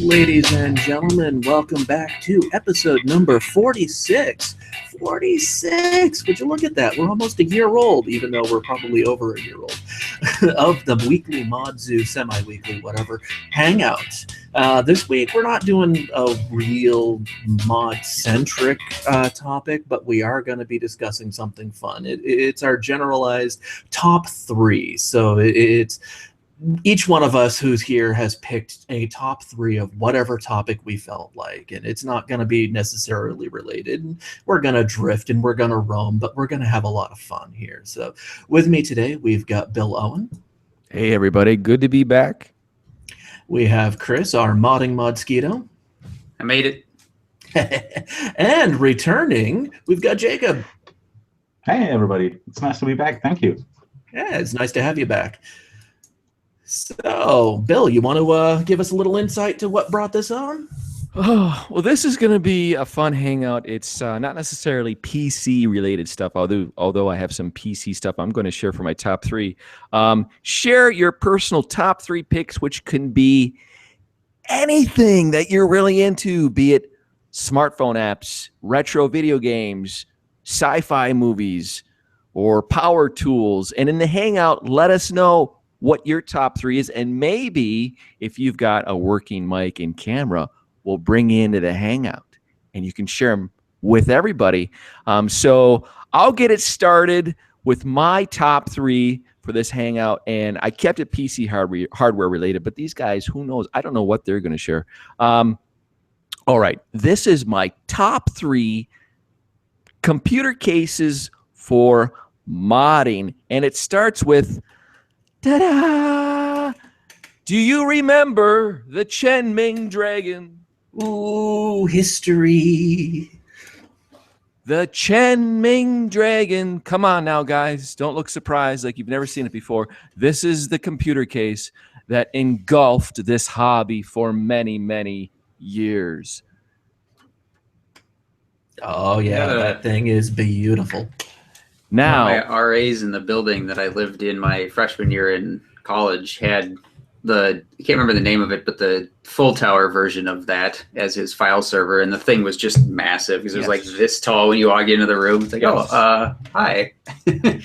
Ladies and gentlemen, welcome back to episode number 46. 46! Would you look at that? We're almost a year old, even though we're probably over a year old, of the weekly ModZoo, semi-weekly, whatever, Hangout. This week, we're not doing a real mod-centric topic, but we are going to be discussing something fun. It's our generalized top 3. So it's each one of us who's here has picked a top 3 of whatever topic we felt like, and it's not going to be necessarily related. We're going to drift and we're going to roam, but we're going to have a lot of fun here. So with me today, we've got Bill Owen. Hey, everybody. Good to be back. We have Chris, our modding Modsquito. I made it. And returning, we've got Jacob. Hey, everybody. It's nice to be back. Thank you. Yeah, it's nice to have you back. So, Bill, you want to give us a little insight to what brought this on? Oh, well, this is going to be a fun hangout. It's not necessarily PC-related stuff, although I have some PC stuff I'm going to share for my top 3. Share your personal top 3 picks, which can be anything that you're really into, be it smartphone apps, retro video games, sci-fi movies, or power tools. And in the hangout, let us know what your top 3 is, and maybe if you've got a working mic and camera, we'll bring you into the hangout and you can share them with everybody. So I'll get it started with my top 3 for this hangout, and I kept it PC hardware related, but these guys, who knows? I don't know what they're going to share. All right, this is my top 3 computer cases for modding, and it starts with ta-da! Do you remember the Chen Ming Dragon? Ooh, history. The Chen Ming Dragon. Come on now, guys. Don't look surprised like you've never seen it before. This is the computer case that engulfed this hobby for many, many years. Oh, yeah, that thing is beautiful. Now, one of my RAs in the building that I lived in my freshman year in college had I can't remember the name of it, but the full tower version of that as his file server, and the thing was just massive because it was like this tall when you walk into the room. It's like, hi.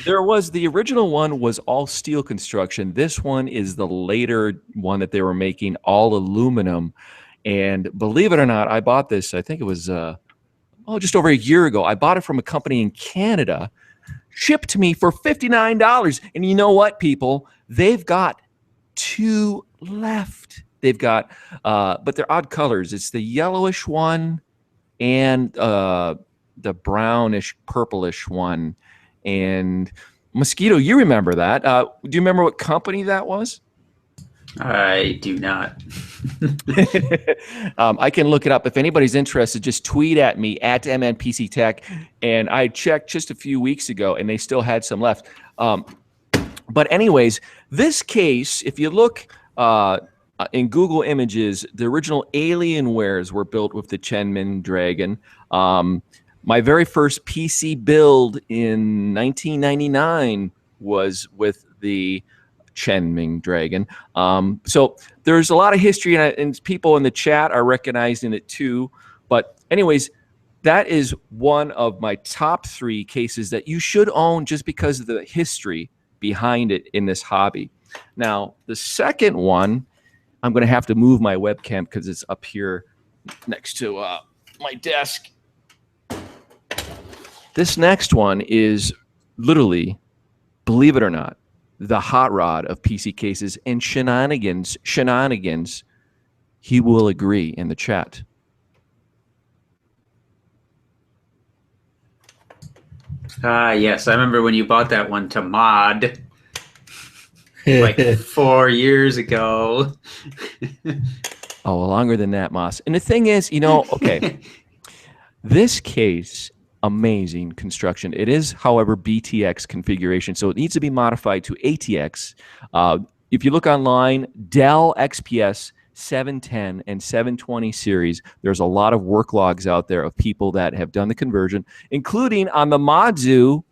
There was the original one was all steel construction. This one is the later one that they were making all aluminum. And believe it or not, I bought this, I think it was just over a year ago. I bought it from a company in Canada, shipped to me for $59. And you know what, people? They've got 2 left. They've got, but they're odd colors. It's the yellowish one and the brownish, purplish one. And Mosquito, you remember that. Do you remember what company that was? I do not. I can look it up. If anybody's interested, just tweet at me at MNPC Tech. And I checked just a few weeks ago, and they still had some left. But anyways, this case, if you look in Google Images, the original Alienwares were built with the Chen Ming Dragon. My very first PC build in 1999 was with the Chen Ming Dragon. So there's a lot of history, and people in the chat are recognizing it too. But anyways, that is one of my top 3 cases that you should own just because of the history behind it in this hobby. Now, the second one, I'm going to have to move my webcam because it's up here next to my desk. This next one is literally, believe it or not, the hot rod of PC cases and shenanigans. He will agree in the chat. Yes, I remember when you bought that one to mod like 4 years ago. Oh, longer than that, Moss. And the thing is, okay, this case, amazing construction. It is, however, BTX configuration, so it needs to be modified to ATX. If you look online, Dell XPS 710 and 720 series, there's a lot of work logs out there of people that have done the conversion, including on TheModZoo.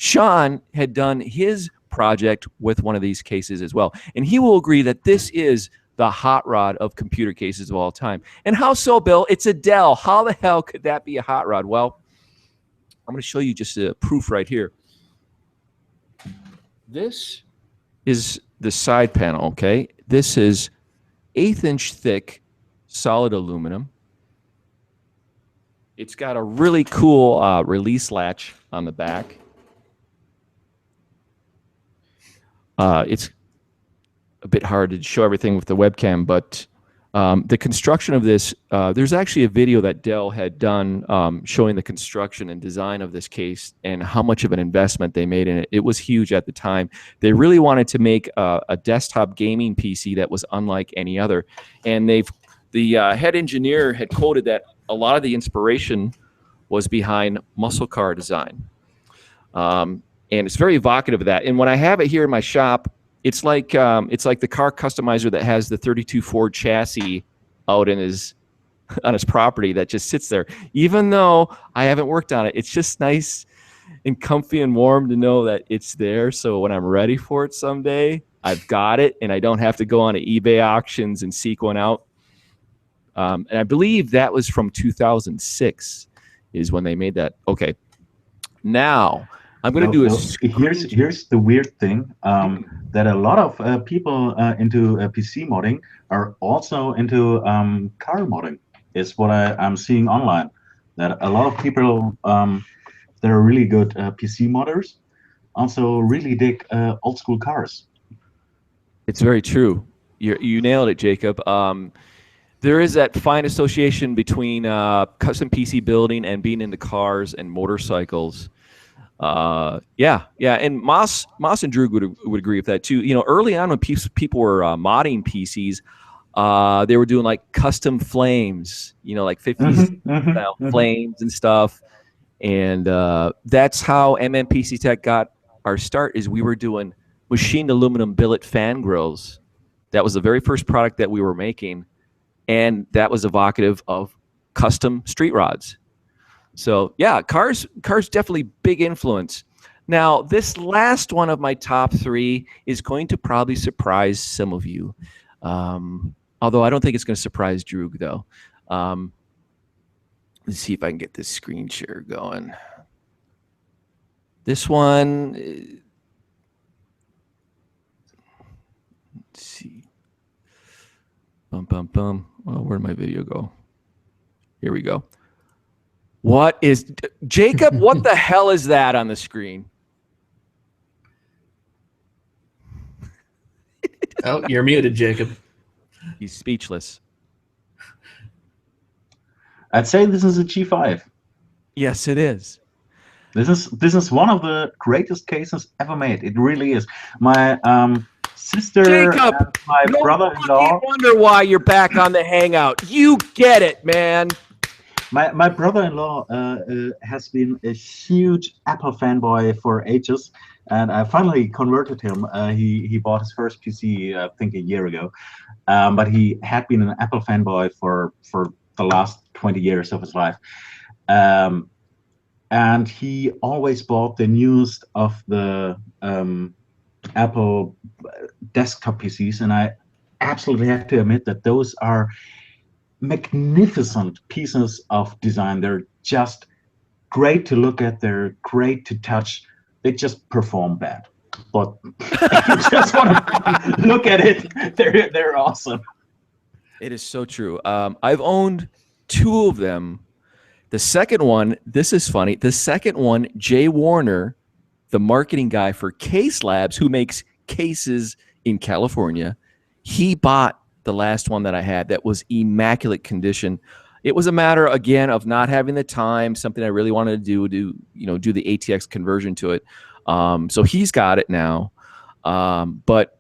Sean had done his project with one of these cases as well. And he will agree that this is the hot rod of computer cases of all time. And how so, Bill? It's a Dell. How the hell could that be a hot rod? Well, I'm going to show you just a proof right here. This is the side panel, okay? This is 1/8-inch thick solid aluminum. It's got a really cool release latch on the back. It's a bit hard to show everything with the webcam, but the construction of this, there's actually a video that Dell had done showing the construction and design of this case and how much of an investment they made in it. It was huge at the time. They really wanted to make a desktop gaming PC that was unlike any other. And the head engineer had quoted that a lot of the inspiration was behind muscle car design. And it's very evocative of that. And when I have it here in my shop, it's like the car customizer that has the 32 Ford chassis out on his property that just sits there. Even though I haven't worked on it, it's just nice and comfy and warm to know that it's there. So when I'm ready for it someday, I've got it, and I don't have to go on to eBay auctions and seek one out. And I believe that was from 2006 is when they made that. Okay, now I'm going to do a. Here's the weird thing that a lot of people into PC modding are also into car modding. Is what I'm seeing online. That a lot of people that are really good PC modders also really dig old school cars. It's very true. You nailed it, Jacob. There is that fine association between custom PC building and being into cars and motorcycles. Yeah, and Moss and Drew would agree with that too. You know, early on when people were modding PCs, they were doing like custom flames, you know, like 50s style flames and stuff. And that's how MMPC Tech got our start. Is we were doing machined aluminum billet fan grills. That was the very first product that we were making, and that was evocative of custom street rods. So yeah, cars definitely big influence. Now, this last one of my top 3 is going to probably surprise some of you. Although I don't think it's going to surprise Drew, though. Let's see if I can get this screen share going. This one, let's see. Bum. Oh, where'd my video go? Here we go. What is Jacob? What the hell is that on the screen? Oh, you're muted, Jacob. He's speechless. I'd say this is a G5. Yes, it is. This is one of the greatest cases ever made. It really is. My sister Jacob, and my brother-in-law. Wonder why you're back on the Hangout. You get it, man. My brother-in-law has been a huge Apple fanboy for ages, and I finally converted him. He bought his first PC, I think, a year ago, but he had been an Apple fanboy for the last 20 years of his life. And he always bought the newest of the Apple desktop PCs, and I absolutely have to admit that those are magnificent pieces of design. They're just great to look at. They're great to touch. They just perform bad, but if you just want to look at it, they're awesome. It is so true. I've owned 2 of them. The second one, this is funny. The second one, Jay Warner, the marketing guy for Case Labs, who makes cases in California, he bought the last one that I had that was immaculate condition. It was a matter, again, of not having the time, something I really wanted to do the ATX conversion to it. So he's got it now. But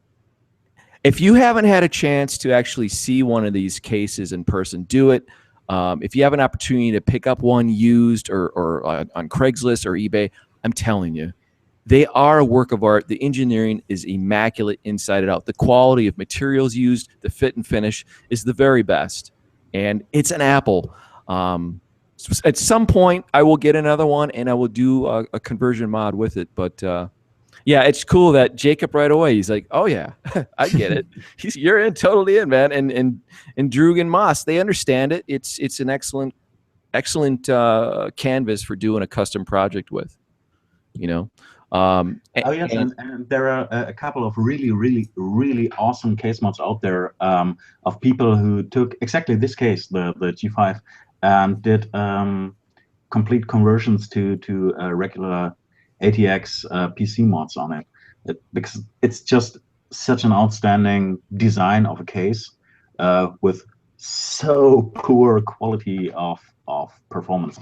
if you haven't had a chance to actually see one of these cases in person, do it. If you have an opportunity to pick up one used or on Craigslist or eBay, I'm telling you, they are a work of art. The engineering is immaculate inside and out. The quality of materials used, the fit and finish is the very best. And it's an Apple. at some point I will get another one and I will do a conversion mod with it. But yeah, it's cool that Jacob right away, he's like, oh yeah, I get it. You're totally in, man. And Droog and Moss, they understand it. It's an excellent canvas for doing a custom project with, you know. Oh yes, and there are a couple of really awesome case mods out there of people who took exactly this case, the G5, and did complete conversions to regular ATX PC mods on it, because it's just such an outstanding design of a case with so poor quality of performance.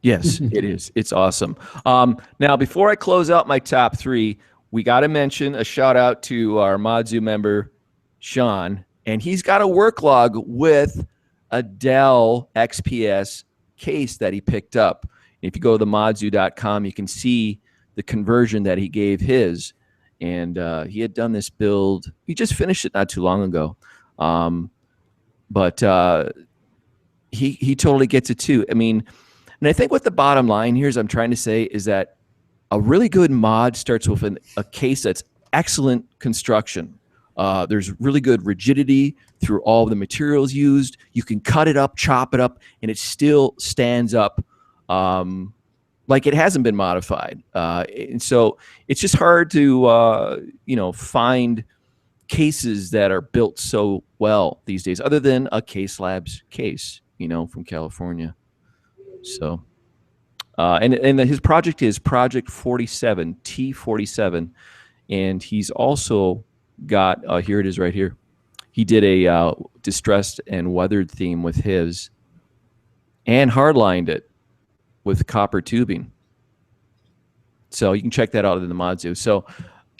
Yes, it is. It's awesome. Now, before I close out my top 3, we got to mention a shout out to our ModZoo member, Sean, and he's got a work log with a Dell XPS case that he picked up. If you go to TheModZoo.com, you can see the conversion that he gave his, and he had done this build. He just finished it not too long ago, but he totally gets it too. I mean. And I think what the bottom line here is I'm trying to say is that a really good mod starts with a case that's excellent construction. There's really good rigidity through all of the materials used. You can cut it up, chop it up, and it still stands up like it hasn't been modified. And so it's just hard to find cases that are built so well these days, other than a Case Labs case, from California. So, and his project is Project 47, T47, and he's also got, here it is right here. He did a distressed and weathered theme with his, and hardlined it with copper tubing. So you can check that out in the ModZoo. So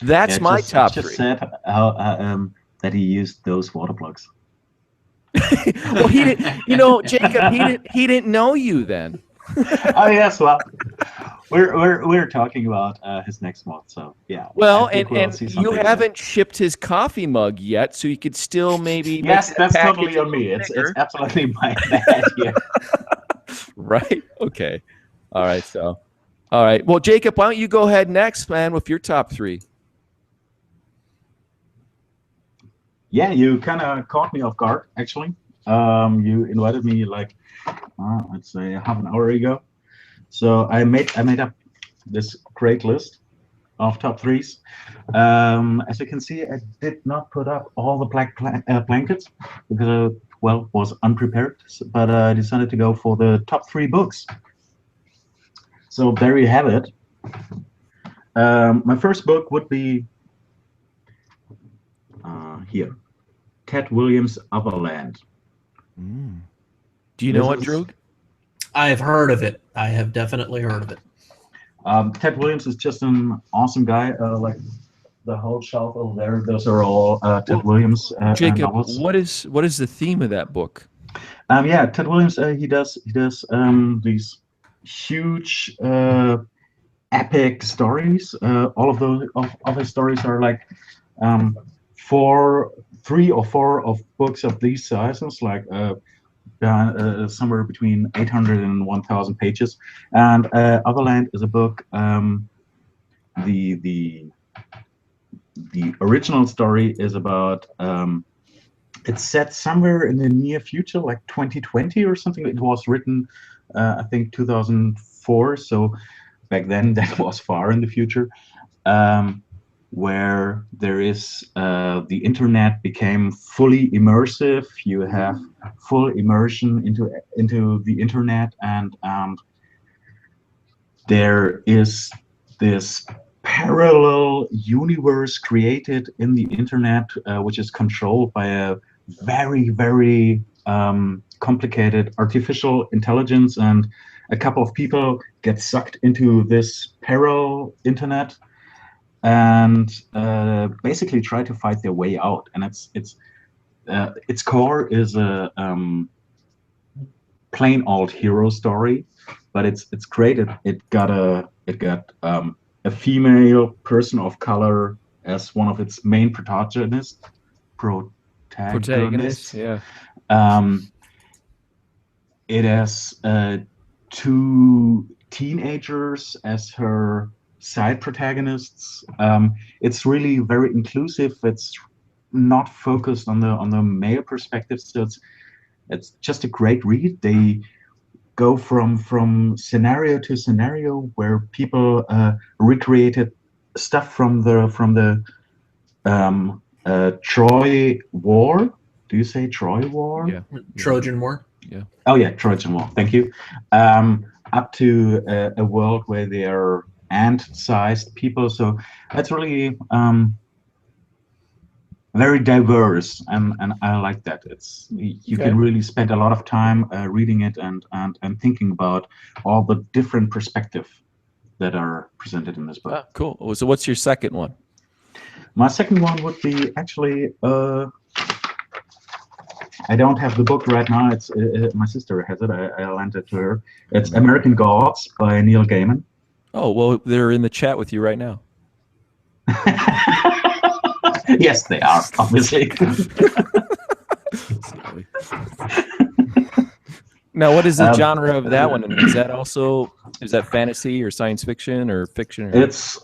that's my top 3. Just said that he used those water plugs. Well, he didn't. Jacob, he didn't know you then. Oh yes, well, we're talking about his next mod, so yeah. Well, and you haven't shipped his coffee mug yet, so you could still maybe. Yes, that's totally on me. It's absolutely my bad here. Right. Okay. All right. So, all right. Well, Jacob, why don't you go ahead next, man, with your top 3? Yeah, you kind of caught me off guard, actually. You invited me like, let's say half an hour ago. So I made up this great list of top 3s. As you can see, I did not put up all the black blankets because I, was unprepared, but I decided to go for the top 3 books. So there you have it. My first book would be here. Ted Williams' Otherland. Do you know what, Droog? I've heard of it. I have definitely heard of it. Ted Williams is just an awesome guy. Like the whole shelf over there, those are all Ted Williams Jacob, novels. what is the theme of that book? Yeah, Ted Williams. He does these huge epic stories. All of those of his stories are like 3 or 4 of books of these sizes, like somewhere between 800 and 1,000 pages. And Otherland is a book. The original story is about. It's set somewhere in the near future, like 2020 or something. It was written, I think, 2004. So back then, that was far in the future. Where there is the internet became fully immersive. You have full immersion into the internet, and there is this parallel universe created in the internet, which is controlled by a very complicated artificial intelligence, and a couple of people get sucked into this parallel internet and basically try to fight their way out. And its core is a plain old hero story, but it's great. It got a female person of color as one of its main protagonists. Yeah. it has two teenagers as her side protagonists. It's really very inclusive. It's not focused on the male perspective, so it's just a great read. They go from scenario to scenario where people recreated stuff from the Troy War. Do you say Troy War? Yeah. Trojan War. Yeah. Oh yeah, Trojan War. Thank you. Up to a world where they are ant-sized people. So that's really very diverse, and I like that. It's you Okay. can really spend a lot of time reading it and thinking about all the different perspectives that are presented in this book. Ah, cool. Oh, so what's your second one? My second one would be actually I don't have the book right now. It's my sister has it. I lent it to her. It's American Gods by Neil Gaiman. Oh, well, they're in the chat with you right now. Yes, they are, obviously. Now, what is the genre of that one? And is that fantasy or science fiction or fiction? Or... It's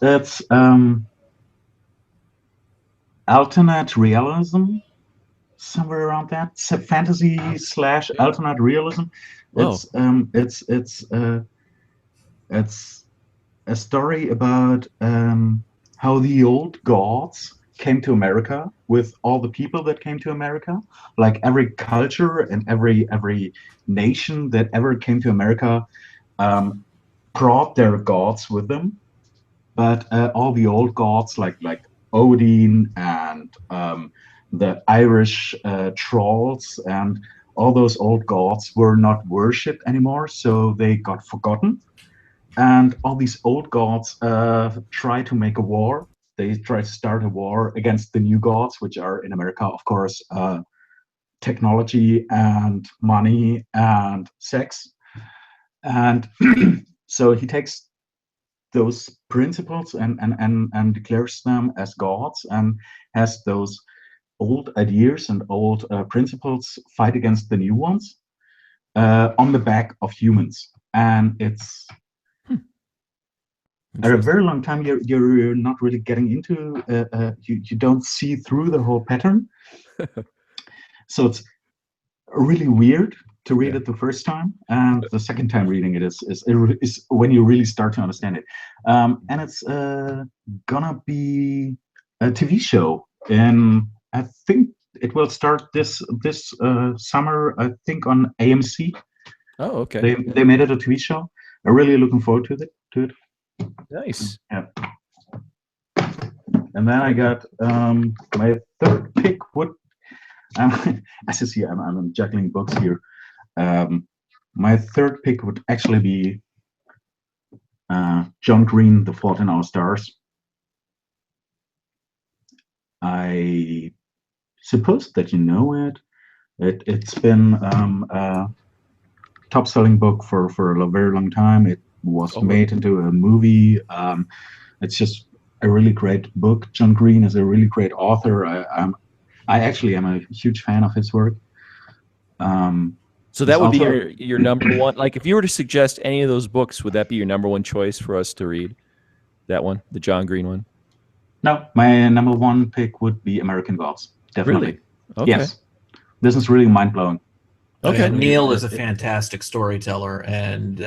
alternate realism, somewhere around that. Fantasy / alternate realism. Whoa. It's a story about how the old gods came to America with all the people that came to America. Like every culture and every nation that ever came to America brought their gods with them. But all the old gods, like Odin and the Irish trolls and all those old gods, were not worshipped anymore, so they got forgotten. And all these old gods try to make a war. They try to start a war against the new gods, which are in America, of course, technology and money and sex. And so he takes those principles and declares them as gods, and has those old ideas and old principles fight against the new ones on the back of humans. And it's a very long time you're not really getting into you don't see through the whole pattern. So it's really weird to read it the first time, and the second time reading it is when you really start to understand it. And it's gonna be a TV show, and I think it will start this summer, I think, on AMC. Oh, okay. They made it a TV show. I'm really looking forward to it. Nice. Yeah. And then I got my third pick would as you see, I'm juggling books here. My third pick would actually be John Green, The Fault in Our Stars. I suppose that you know it. It's been a top-selling book for a very long time. It was made into a movie. It's just a really great book. John Green is a really great author. I actually am a huge fan of his work. So that would be your number one. Like, if you were to suggest any of those books, would that be your number one choice for us to read? That one, the John Green one? No, my number one pick would be American Gods. Definitely. Really? Okay. Yes. This is really mind-blowing. Okay. Neil is a fantastic storyteller, and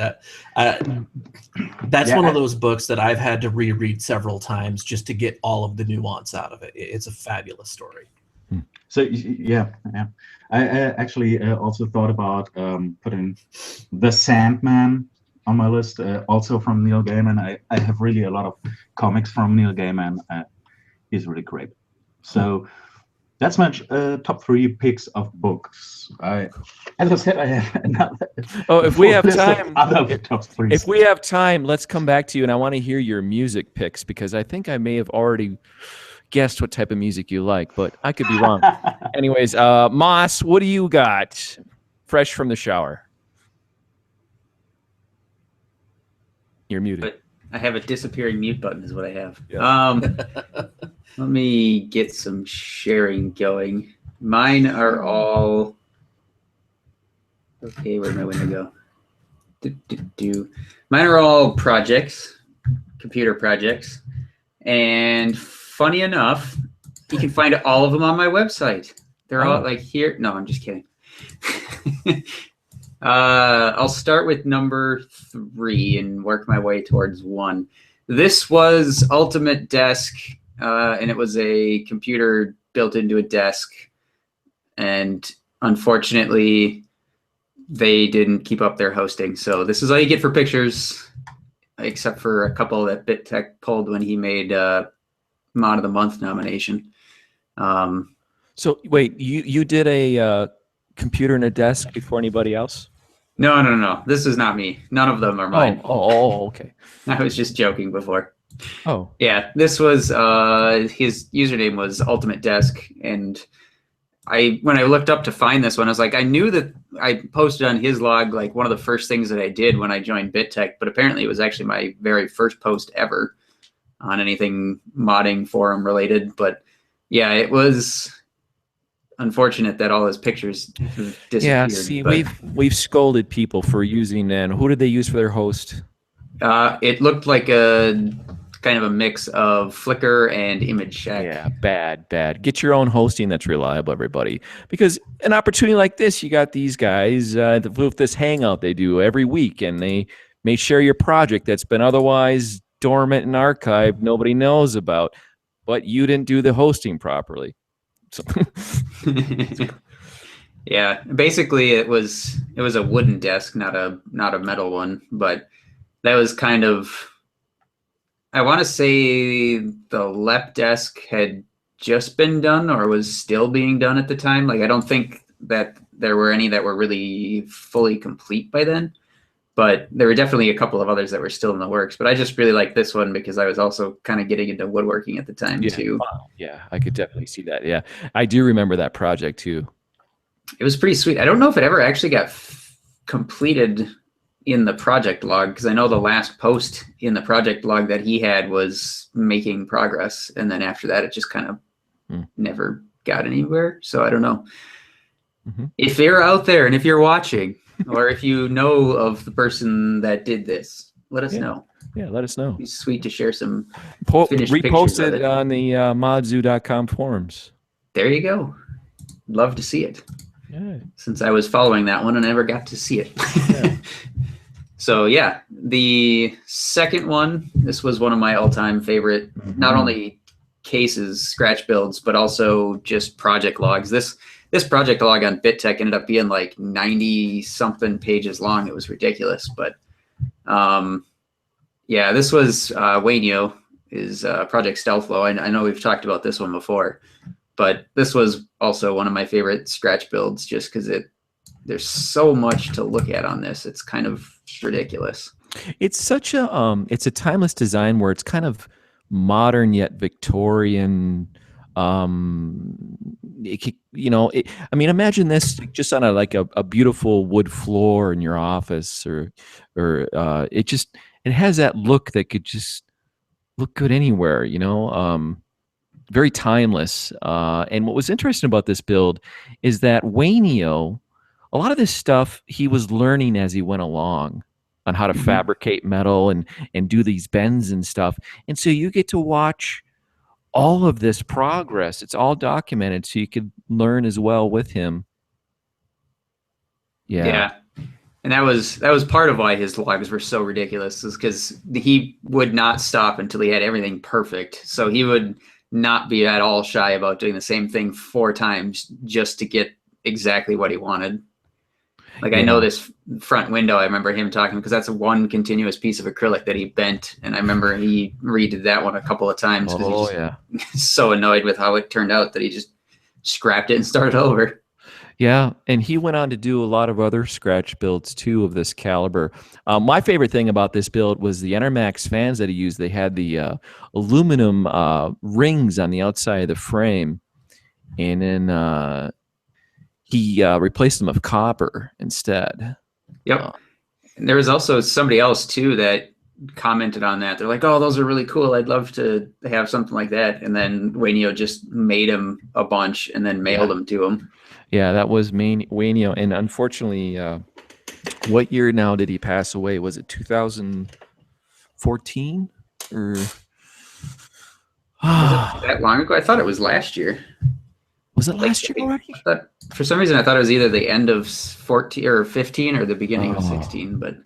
that's one of those books that I've had to reread several times just to get all of the nuance out of it. It's a fabulous story. So yeah. I actually also thought about putting The Sandman on my list, also from Neil Gaiman. I have really a lot of comics from Neil Gaiman. He's really great. So that's my top 3 picks of books. As I said, I have another. Oh, if we have time, if we have time, let's come back to you, and I want to hear your music picks, because I think I may have already guessed what type of music you like, but I could be wrong. Anyways, Moss, what do you got? Fresh from the shower. You're muted. But I have a disappearing mute button is what I have. Yeah. Let me get some sharing going. Mine are all Okay, where'd my window go? Mine are all projects, computer projects. And funny enough, you can find all of them on my website. They're all like here. No, I'm just kidding. I'll start with number 3 and work my way towards 1. This was Ultimate Desk, and it was a computer built into a desk. And unfortunately, they didn't keep up their hosting. So this is all you get for pictures, except for a couple that BitTech pulled when he made Mod of the Month nomination. So wait, you did a computer in a desk before anybody else? No. This is not me. None of them are mine. Okay. I was just joking before. Oh. Yeah, this was his username was Ultimate Desk, and when I looked up to find this one, I was like, I knew that I posted on his log like one of the first things that I did when I joined BitTech, but apparently it was actually my very first post ever on anything modding forum related. But yeah, it was unfortunate that all his pictures disappeared. Yeah, see, we've scolded people for using that. Who did they use for their host? It looked like a kind of a mix of Flickr and ImageShack. Yeah, bad. Get your own hosting that's reliable, everybody. Because an opportunity like this, you got these guys with this Hangout they do every week, and they may share your project that's been otherwise dormant and archived, nobody knows about, but you didn't do the hosting properly. So. Yeah, basically it was a wooden desk, not a metal one, but that was kind of, I want to say the LEP desk had just been done or was still being done at the time. Like I don't think that there were any that were really fully complete by then, but there were definitely a couple of others that were still in the works. But I just really liked this one because I was also kind of getting into woodworking at the time too. Wow. Yeah, I could definitely see that. Yeah, I do remember that project too. It was pretty sweet. I don't know if it ever actually got completed in the project log, because I know the last post in the project log that he had was making progress, and then after that it just kind of never got anywhere. So I don't know. If you're out there and if you're watching or if you know of the person that did this, let us know. Yeah, let us know. It'd be sweet to share some finished repost pictures it on the modzoo.com forums. There you go. Love to see it. Yeah. Since I was following that one and I never got to see it. Yeah. So yeah, the second one, this was one of my all-time favorite, not only cases, scratch builds, but also just project logs. This project log on BitTech ended up being like 90-something pages long. It was ridiculous. But yeah, this was Wainio, is Project Stealthflow. I know we've talked about this one before, but this was also one of my favorite scratch builds just because there's so much to look at on this. It's kind of ridiculous. It's such a it's a timeless design where it's kind of modern yet Victorian. I mean, imagine this just on a beautiful wood floor in your office, or it has that look that could just look good anywhere, very timeless. And what was interesting about this build is that Wainio, a lot of this stuff he was learning as he went along on how to fabricate metal and do these bends and stuff. And so you get to watch all of this progress. It's all documented, so you could learn as well with him. Yeah. And that was part of why his logs were so ridiculous, is because he would not stop until he had everything perfect. So he would not be at all shy about doing the same thing 4 times just to get exactly what he wanted. Like I know this front window, I remember him talking, because that's one continuous piece of acrylic that he bent. And I remember he redid that one a couple of times because he was so annoyed with how it turned out that he just scrapped it and started over. Yeah, and he went on to do a lot of other scratch builds too of this caliber. My favorite thing about this build was the Enermax fans that he used. They had the aluminum rings on the outside of the frame, and then he replaced them with copper instead. Yep. And there was also somebody else too that commented on that. They're like, "Oh, those are really cool. I'd love to have something like that." And then Wayneo just made him a bunch and then mailed them to him. Yeah, that was Wayneo, and unfortunately, what year now did he pass away? Was it 2014 or? Was it that long ago? I thought it was last year. Was it last year already? For some reason, I thought it was either the end of 14 or 15 or the beginning of 16. But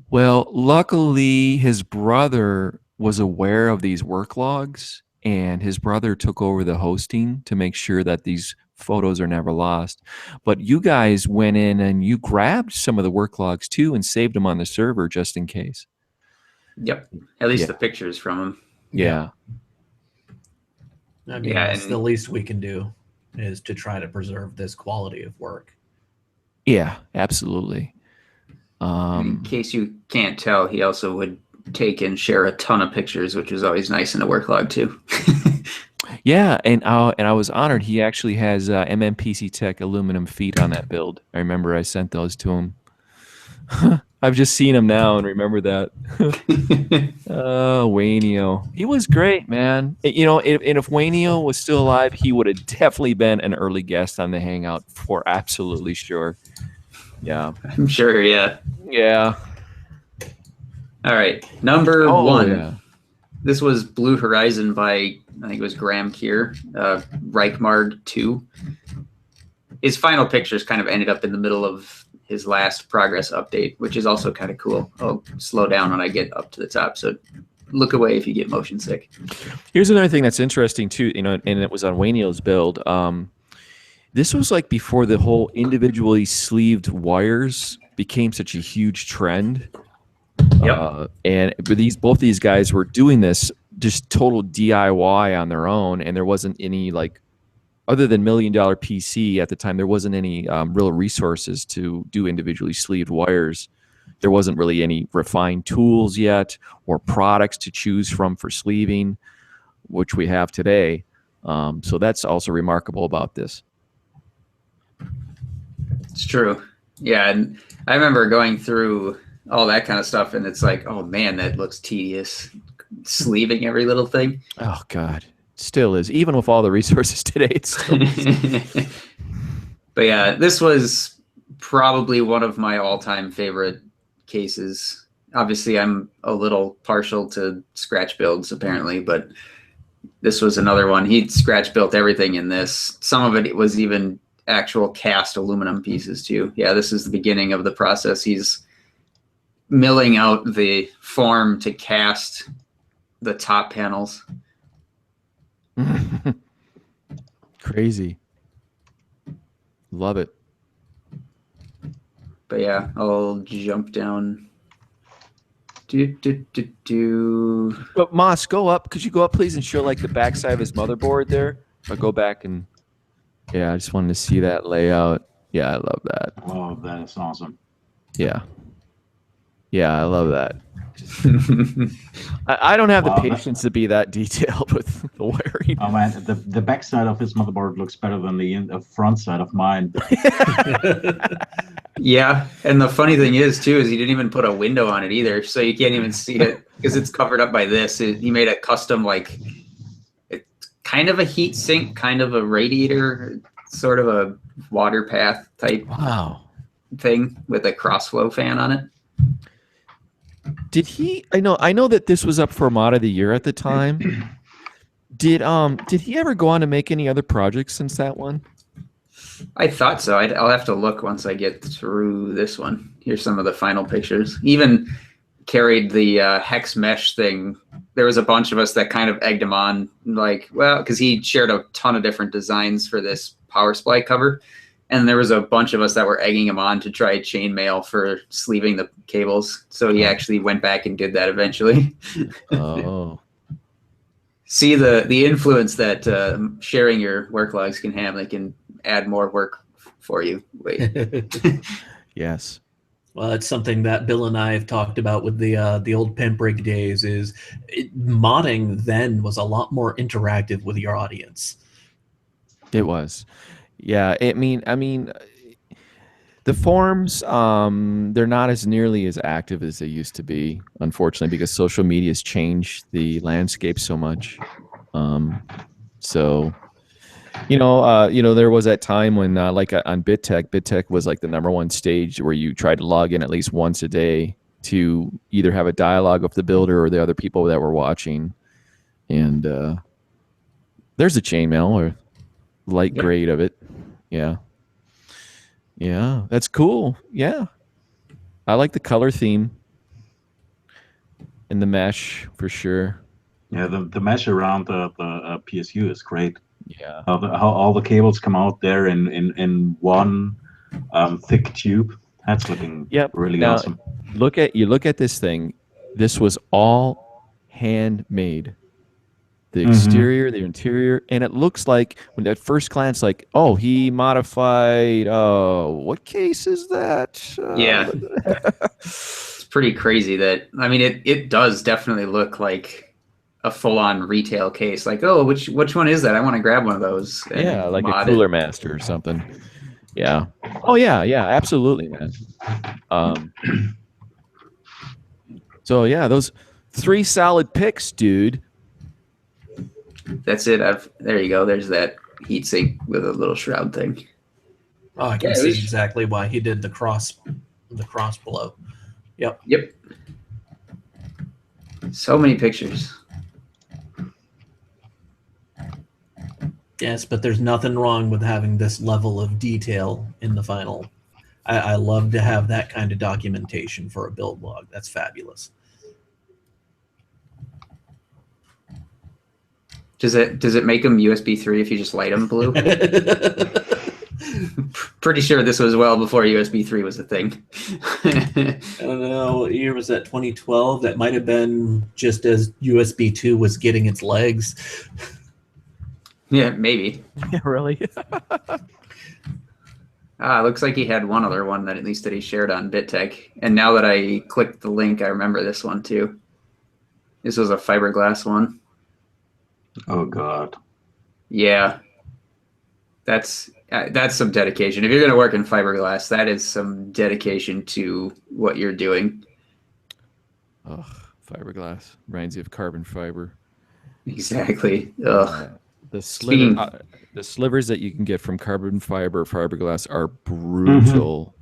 well, luckily, his brother was aware of these work logs, and his brother took over the hosting to make sure that these photos are never lost. But you guys went in and you grabbed some of the work logs too and saved them on the server just in case. Yep, at least the pictures from him. Yeah. I mean, that's the least we can do is to try to preserve this quality of work. Yeah, absolutely. In case you can't tell, he also would take and share a ton of pictures, which is always nice in a work log too. Yeah, and I was honored. He actually has MMPC Tech aluminum feet on that build. I remember I sent those to him. I've just seen him now and remember that. Oh, Wayneo. He was great, man. You know, if Wayneo was still alive, he would have definitely been an early guest on the Hangout for absolutely sure. Yeah. I'm sure, yeah. Yeah. All right, number one. Yeah. This was Blue Horizon by, I think it was Graham Keir, Reichmarg 2. His final pictures kind of ended up in the middle of his last progress update, which is also kind of cool. I'll slow down when I get up to the top, so look away if you get motion sick. Here's another thing that's interesting too, you know, and it was on Wayneo's build. This was like before the whole individually sleeved wires became such a huge trend. Yep. And both these guys were doing this just total DIY on their own, and there wasn't any, like, other than $1 Million PC at the time, there wasn't any real resources to do individually sleeved wires. There wasn't really any refined tools yet or products to choose from for sleeving, which we have today. So that's also remarkable about this. It's true. Yeah, and I remember going through all that kind of stuff, and it's like, oh man, that looks tedious. Sleeving every little thing. Oh God, it still is. Even with all the resources today, it's still is. But yeah, this was probably one of my all-time favorite cases. Obviously, I'm a little partial to scratch builds, apparently, but this was another one. He scratch built everything in this. Some of it was even actual cast aluminum pieces too. Yeah, this is the beginning of the process. He's milling out the form to cast the top panels. Crazy. Love it. But yeah, I'll jump down. But Moss, go up. Could you go up, please, and show like the backside of his motherboard there? I'll go back and I just wanted to see that layout. Yeah, I love that. Oh, that is awesome. Yeah. Yeah, I love that. I don't have the patience to be that detailed with the wiring. Oh man, the back side of his motherboard looks better than the front side of mine. Yeah, and the funny thing is too is he didn't even put a window on it either, so you can't even see it because it's covered up by this. He made a custom, like, it's kind of a heat sink, kind of a radiator, sort of a water path type thing with a crossflow fan on it. Did he? I know that this was up for Mod of the Year at the time. Did he ever go on to make any other projects since that one? I thought so. I'll have to look once I get through this one. Here's some of the final pictures. Even carried the hex mesh thing. There was a bunch of us that kind of egged him on, like, well, because he shared a ton of different designs for this power supply cover. And there was a bunch of us that were egging him on to try chainmail for sleeving the cables. So he actually went back and did that eventually. Oh. See the influence that sharing your work logs can have. They can add more work for you. Wait. Yes. Well, it's something that Bill and I have talked about with the old Pimp Rig days. Modding then was a lot more interactive with your audience. It was. Yeah, I mean, The forums, they're not as nearly as active as they used to be, unfortunately, because social media has changed the landscape so much. So, there was that time when, on BitTech was like the #1 stage where you tried to log in at least once a day to either have a dialogue with the builder or the other people that were watching. And there's a chainmail or light grade of it. Yeah. Yeah, that's cool. Yeah. I like the color theme and the mesh for sure. Yeah, the mesh around the PSU is great. Yeah. How all the cables come out there in one thick tube. That's looking really Now, awesome. look at this thing. This was all handmade. The exterior, the interior, and it looks like when at first glance, like, oh, he modified. What case is that? Yeah. It's pretty crazy that, I mean, it does definitely look like a full-on retail case. Like, oh, which one is that? I want to grab one of those. Yeah, like a Cooler Master or something. Yeah. Oh yeah, absolutely, man. So yeah, those 3 solid picks, dude. That's it. There you go. There's that heatsink with a little shroud thing. Oh, I can see exactly why he did the cross below. Yep. So many pictures. Yes, but there's nothing wrong with having this level of detail in the final. I love to have that kind of documentation for a build log. That's fabulous. Does it make them USB 3 if you just light them blue? Pretty sure this was well before USB 3 was a thing. I don't know. What year was that? 2012? That might have been just as USB 2 was getting its legs. Yeah, maybe. Yeah, really? Looks like he had one other one that at least that he shared on BitTech. And now that I clicked the link, I remember this one too. This was a fiberglass one. Oh God. Yeah. That's some dedication. If you're going to work in fiberglass, that is some dedication to what you're doing. Ugh, fiberglass reminds you of carbon fiber. Exactly. Ugh. The slivers that you can get from carbon fiber, fiberglass are brutal.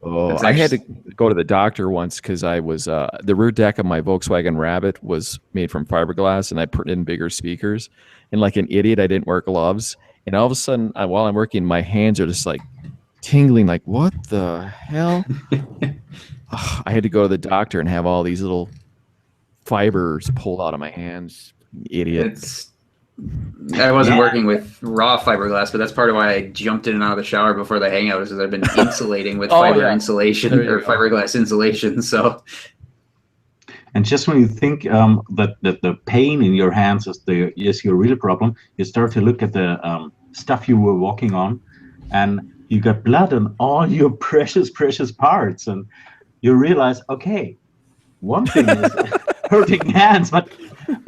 Oh, I had to go to the doctor once because I was the rear deck of my Volkswagen Rabbit was made from fiberglass, and I put in bigger speakers. And like an idiot, I didn't wear gloves. And all of a sudden, while I'm working, my hands are just like tingling. Like, what the hell? I had to go to the doctor and have all these little fibers pulled out of my hands. Idiot. I wasn't working with raw fiberglass, but that's part of why I jumped in and out of the shower before the Hangout, is because I've been insulating with insulation or fiberglass insulation. So, and just when you think that the pain in your hands is your real problem, you start to look at the stuff you were walking on, and you got blood on all your precious parts, and you realize, okay, one thing is hurting hands, but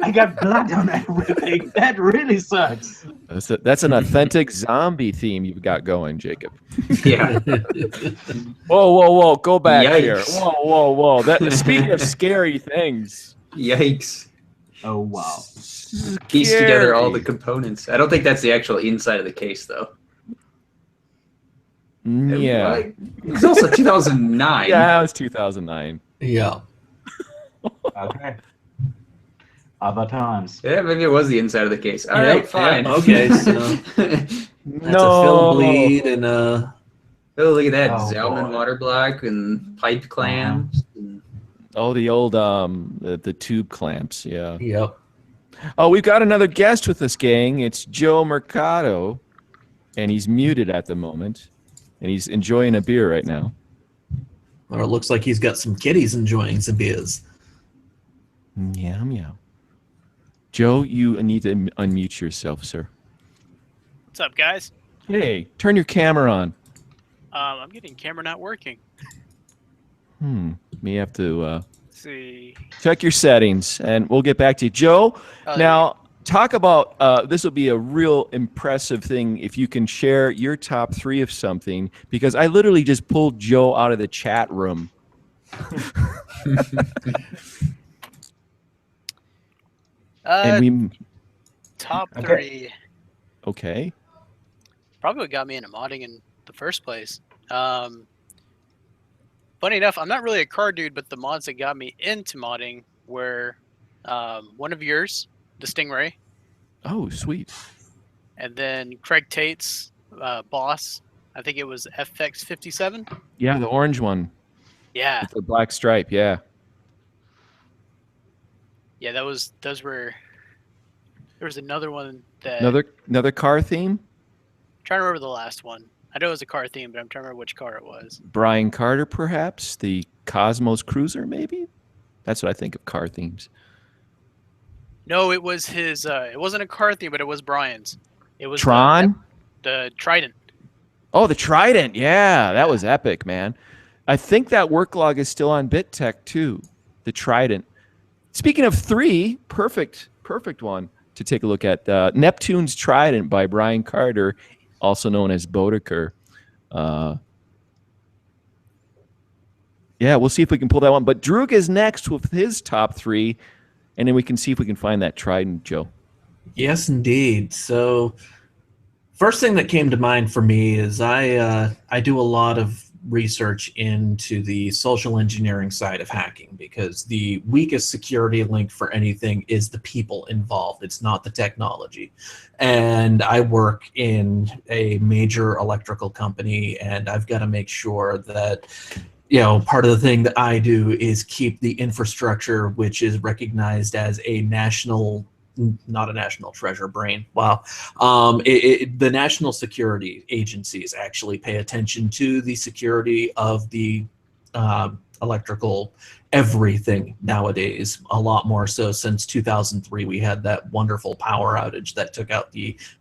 I got blood on everything. That really sucks. That's an authentic zombie theme you've got going, Jacob. Yeah. Whoa. Go back Yikes. here. Whoa. Speaking of scary things. Yikes. Oh, wow. Piece together all the components. I don't think that's the actual inside of the case, though. Yeah. It was also 2009. Yeah, it was 2009. Yeah. Okay. Other times. Yeah, maybe it was the inside of the case. All right, fine. Yeah, okay, so that's a fill bleed and oh, look at that. Oh, Zalman boy. water block and pipe clamps. Oh, the old the tube clamps. Yeah. Yep. Oh, we've got another guest with us, gang. It's Joe Mercado, and he's muted at the moment, and he's enjoying a beer right now. Or it looks like he's got some kitties enjoying some beers. Meow. Joe, you need to unmute yourself, sir. What's up, guys? Hey, turn your camera on. I'm getting camera not working. May have to Let's see. check your settings, and we'll get back to you. Joe, now, talk about this will be a real impressive thing if you can share your top 3 of something, because I literally just pulled Joe out of the chat room. And we Top Okay. 3. Okay. Probably what got me into modding in the first place. Funny enough, I'm not really a car dude, but the mods that got me into modding were one of yours, the Stingray, Oh, sweet. and then Craig Tate's boss. I think it was FX57. Yeah, the orange one Yeah, with the black stripe. Yeah. yeah, those were. There was another one that Another car theme? I'm trying to remember the last one. I know it was a car theme, but I'm trying to remember which car it was. Brian Carter, perhaps? The Cosmos Cruiser, maybe? That's what I think of car themes. No, it was his. It wasn't a car theme, but it was Brian's. It was Tron? the Trident. Oh, the Trident. Yeah, that was epic, man. I think that work log is still on BitTech, too. The Trident. Speaking of 3, perfect one to take a look at. Neptune's Trident by Brian Carter, also known as Bodeker. Yeah, we'll see if we can pull that one. But Droog is next with his top 3, and then we can see if we can find that Trident, Joe. Yes, indeed. So, first thing that came to mind for me is I do a lot of research into the social engineering side of hacking, because the weakest security link for anything is the people involved. It's not the technology. And I work in a major electrical company, and I've got to make sure that part of the thing that I do is keep the infrastructure, which is recognized as a national, not a national treasure, brain. Wow. The national security agencies actually pay attention to the security of the electrical everything nowadays, a lot more so since 2003. We had that wonderful power outage that took out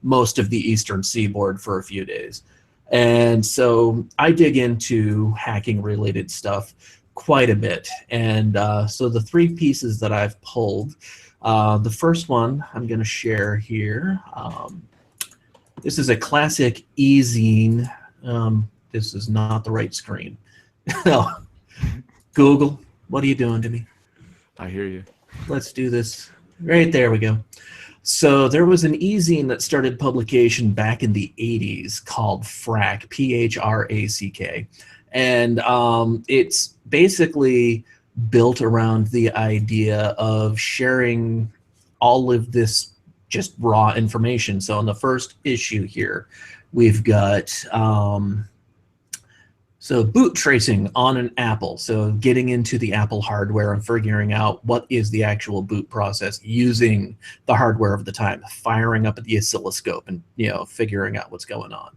most of the eastern seaboard for a few days. And so I dig into hacking related stuff quite a bit. And so the 3 pieces that I've pulled, the first one I'm going to share here. This is a classic e-zine. This is not the right screen. No. Google, what are you doing to me? I hear you. Let's do this. Right there we go. So there was an e-zine that started publication back in the 80s called Phrack, Phrack. And it's basically built around the idea of sharing all of this just raw information. So in the first issue here, we've got so boot tracing on an Apple. So getting into the Apple hardware and figuring out what is the actual boot process using the hardware of the time, firing up at the oscilloscope and figuring out what's going on.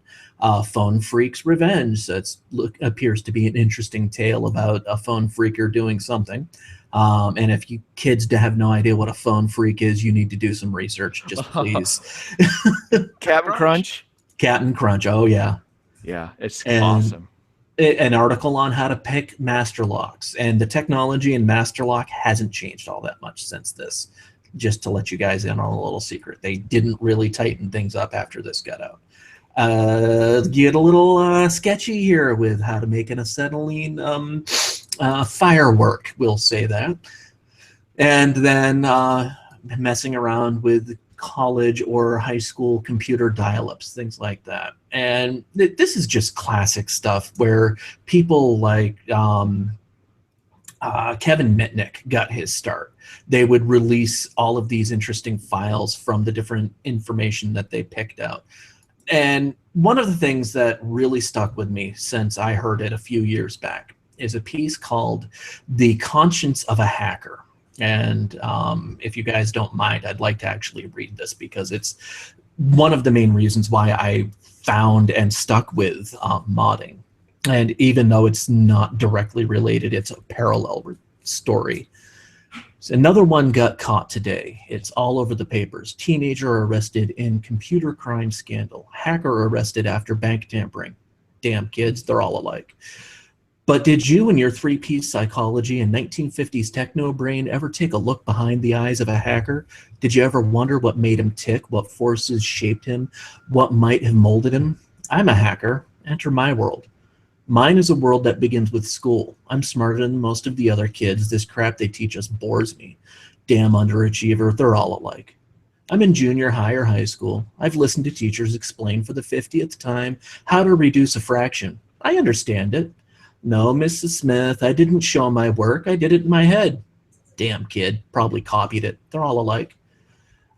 Phone Freak's Revenge. So appears to be an interesting tale about a phone freaker doing something. And if you kids have no idea what a phone freak is, you need to do some research. Just please. Captain Crunch. Captain Crunch. Oh yeah. Yeah, it's awesome. An article on how to pick master locks, and the technology in master lock hasn't changed all that much since this. Just to let you guys in on a little secret, they didn't really tighten things up after this got out. Get a little sketchy here with how to make an acetylene firework, we'll say that. And then messing around with college or high school computer dial-ups, things like that. And this is just classic stuff where people like Kevin Mitnick got his start. They would release all of these interesting files from the different information that they picked out. And one of the things that really stuck with me since I heard it a few years back is a piece called The Conscience of a Hacker. And if you guys don't mind, I'd like to actually read this, because it's one of the main reasons why I found and stuck with modding. And even though it's not directly related, it's a parallel story. So another one got caught today. It's all over the papers. Teenager arrested in computer crime scandal. Hacker arrested after bank tampering. Damn kids, they're all alike. But did you in your three-piece psychology and 1950s techno brain ever take a look behind the eyes of a hacker? Did you ever wonder what made him tick, what forces shaped him, what might have molded him? I'm a hacker. Enter my world. Mine is a world that begins with school. I'm smarter than most of the other kids. This crap they teach us bores me. Damn underachiever, they're all alike. I'm in junior high or high school. I've listened to teachers explain for the 50th time how to reduce a fraction. I understand it. No, Mrs. Smith, I didn't show my work. I did it in my head. Damn kid, probably copied it. They're all alike.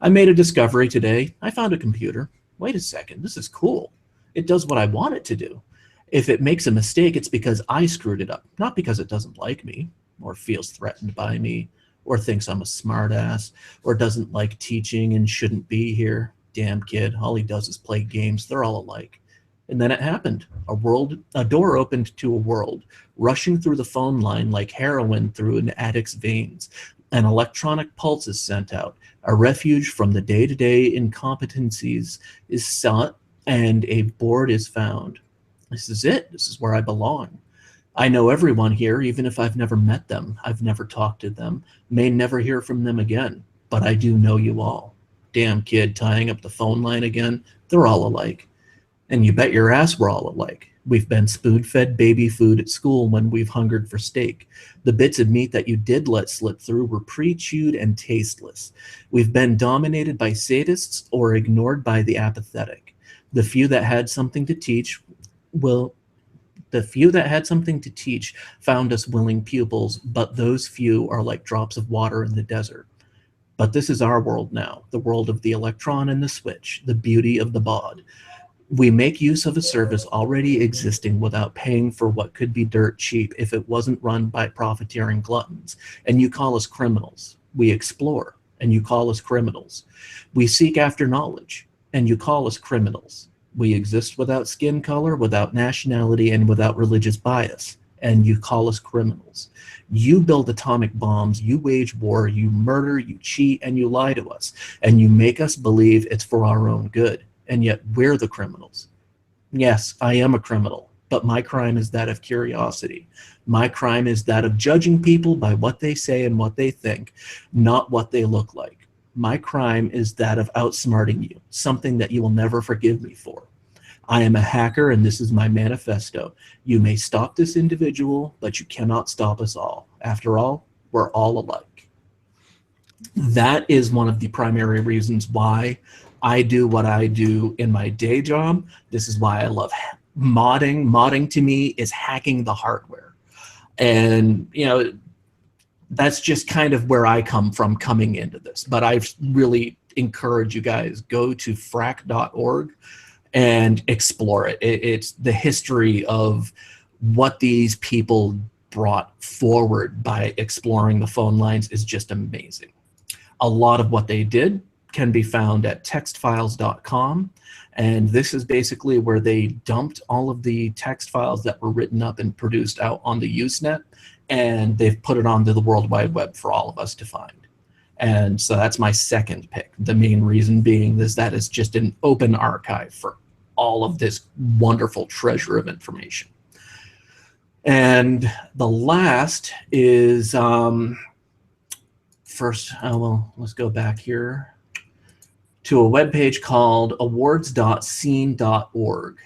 I made a discovery today. I found a computer. Wait a second, this is cool. It does what I want it to do. If it makes a mistake, it's because I screwed it up, not because it doesn't like me, or feels threatened by me, or thinks I'm a smartass, or doesn't like teaching and shouldn't be here. Damn kid, all he does is play games. They're all alike. And then it happened. A door opened to a world, rushing through the phone line like heroin through an addict's veins. An electronic pulse is sent out. A refuge from the day-to-day incompetencies is sought, and a board is found. This is it. This is where I belong. I know everyone here, even if I've never met them. I've never talked to them, may never hear from them again. But I do know you all. Damn kid, tying up the phone line again. They're all alike. And you bet your ass we're all alike. We've been spoon-fed baby food at school when we've hungered for steak. The bits of meat that you did let slip through were pre-chewed and tasteless. We've been dominated by sadists or ignored by the apathetic. The few that had something to teach found us willing pupils, but those few are like drops of water in the desert. But this is our world now, the world of the electron and the switch, the beauty of the baud. We make use of a service already existing without paying for what could be dirt cheap if it wasn't run by profiteering gluttons. And you call us criminals. We explore, and you call us criminals. We seek after knowledge, and you call us criminals. We exist without skin color, without nationality, and without religious bias, and you call us criminals. You build atomic bombs, you wage war, you murder, you cheat, and you lie to us, and you make us believe it's for our own good. And yet we're the criminals. Yes, I am a criminal, but my crime is that of curiosity. My crime is that of judging people by what they say and what they think, not what they look like. My crime is that of outsmarting you, something that you will never forgive me for. I am a hacker, and this is my manifesto. You may stop this individual, but you cannot stop us all. After all, we're all alike. That is one of the primary reasons why I do what I do in my day job. This is why I love modding. Modding to me is hacking the hardware. And, you know, that's just kind of where I come from coming into this. But I really encourage you guys, go to frack.org and explore it. It's the history of what these people brought forward by exploring the phone lines is just amazing. A lot of what they did can be found at textfiles.com, and this is basically where they dumped all of the text files that were written up and produced out on the Usenet, and they've put it onto the World Wide Web for all of us to find. And so that's my second pick. The main reason being is that it's just an open archive for all of this wonderful treasure of information. And the last is let's go back here to a webpage called awards.scene.org.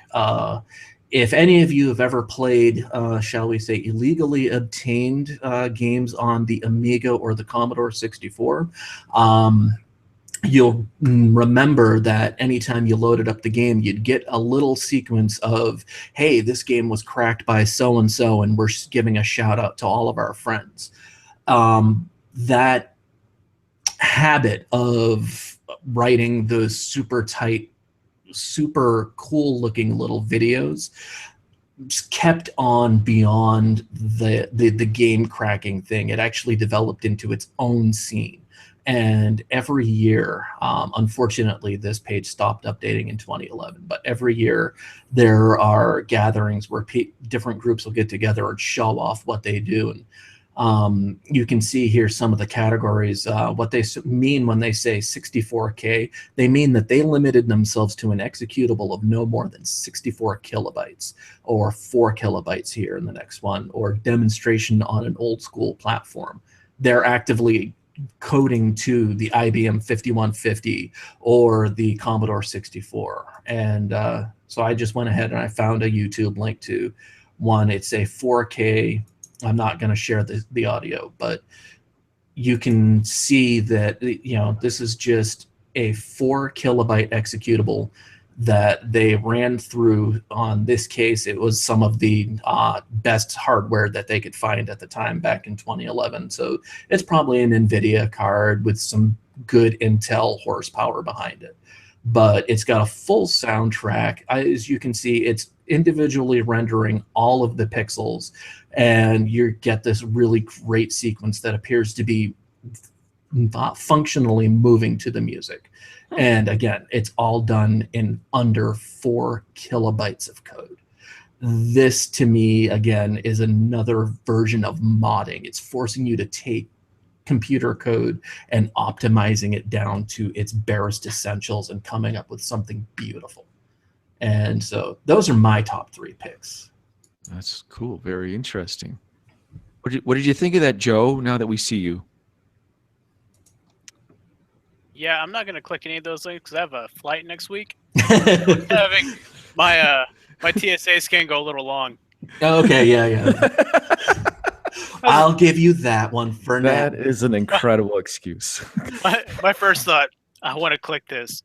If any of you have ever played, shall we say, illegally obtained games on the Amiga or the Commodore 64, you'll remember that anytime you loaded up the game, you'd get a little sequence of, hey, this game was cracked by so-and-so, and we're giving a shout out to all of our friends. That habit of writing those super tight, super cool looking little videos kept on beyond the game cracking thing. It actually developed into its own scene. And every year, unfortunately, this page stopped updating in 2011, but every year there are gatherings where different groups will get together and show off what they do. And You can see here some of the categories. What they mean when they say 64K, they mean that they limited themselves to an executable of no more than 64 kilobytes, or 4 kilobytes here in the next one, or demonstration on an old school platform. They're actively coding to the IBM 5150 or the Commodore 64. And so I just went ahead and I found a YouTube link to one. It's a 4K. I'm not going to share the audio, but you can see that, this is just a 4 kilobyte executable that they ran through. On this case, it was some of the best hardware that they could find at the time back in 2011. So it's probably an NVIDIA card with some good Intel horsepower behind it. But it's got a full soundtrack. As you can see, it's individually rendering all of the pixels, and you get this really great sequence that appears to be functionally moving to the music. And again, it's all done in under 4 kilobytes of code. This, to me, again, is another version of modding. It's forcing you to take computer code and optimizing it down to its barest essentials and coming up with something beautiful. And so those are my top 3 picks. That's cool. Very interesting. What did you think of that, Joe, now that we see you? Yeah, I'm not going to click any of those links because I have a flight next week. Having my TSA scan go a little long. Okay, yeah. I'll give you that one for now. That is an incredible excuse. My first thought, I want to click this,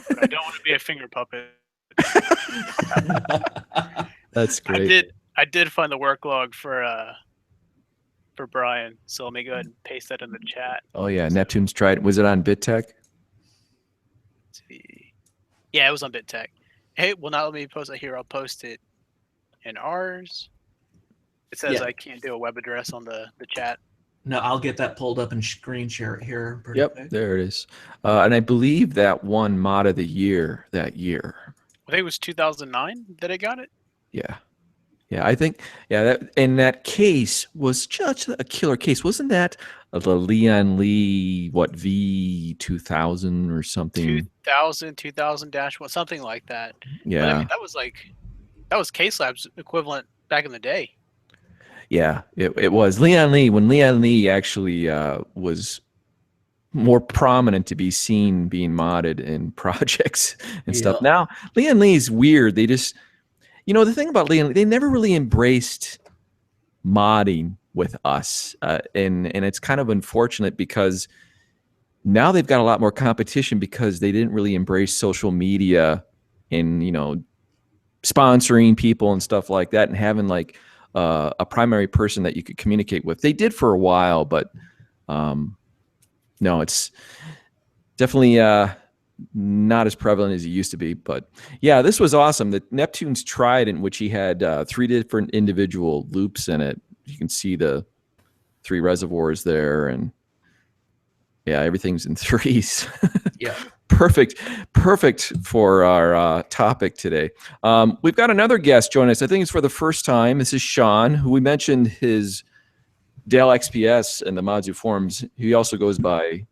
but I don't want to be a finger puppet. That's great. I did find the work log for Brian, so let me go ahead and paste that in the chat. Oh yeah, Neptune's tried. Was it on BitTech? Let's see. Yeah, it was on BitTech. Hey, well, now let me post it here. I'll post it in ours. It says I can't do a web address on the chat. No, I'll get that pulled up and screen share it here. Yep, quick. There it is. And I believe that won Mod of the Year that year. I think it was 2009 that I got it. Yeah. Yeah, I think, that case was just a killer case. Wasn't that the Leon Lee, V2000 or something? 2000-1, something like that. Yeah. But, I mean, that was Case Lab's equivalent back in the day. Yeah, it was. Leon Lee, when Leon Lee actually was more prominent to be seen being modded in projects and stuff. Now, Leon Lee's weird. They just... the thing about Leon, they never really embraced modding with us, and it's kind of unfortunate because now they've got a lot more competition because they didn't really embrace social media and sponsoring people and stuff like that, and having like a primary person that you could communicate with. They did for a while, but no, it's definitely not as prevalent as it used to be. But yeah, this was awesome. The Neptune's tried, in which he had 3 different individual loops in it. You can see the 3 reservoirs there, and yeah, everything's in 3s. Yeah. Perfect for our topic today. We've got another guest joining us. I think it's for the first time. This is Sean, who we mentioned his Dell XPS in the ModZoo forums. He also goes by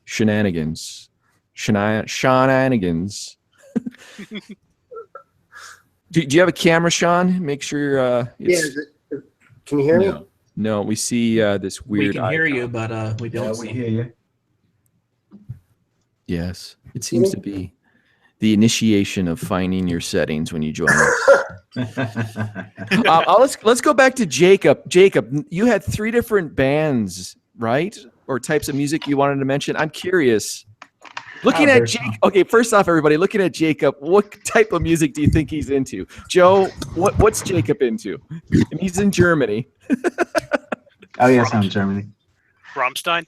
Shenanigans. Shenanigans. Do you have a camera, Sean? Make sure. Can you hear me? No, we see this weird. We can hear you, but we don't. We hear you. Yes, it seems to be the initiation of finding your settings when you join us. Let's go back to Jacob. Jacob, you had 3 different bands, right? Or types of music you wanted to mention. I'm curious. Looking at Jacob. Okay, first off, everybody, looking at Jacob, what type of music do you think he's into? Joe, what's Jacob into? And he's in Germany. Oh yes, I'm in Germany. Rammstein.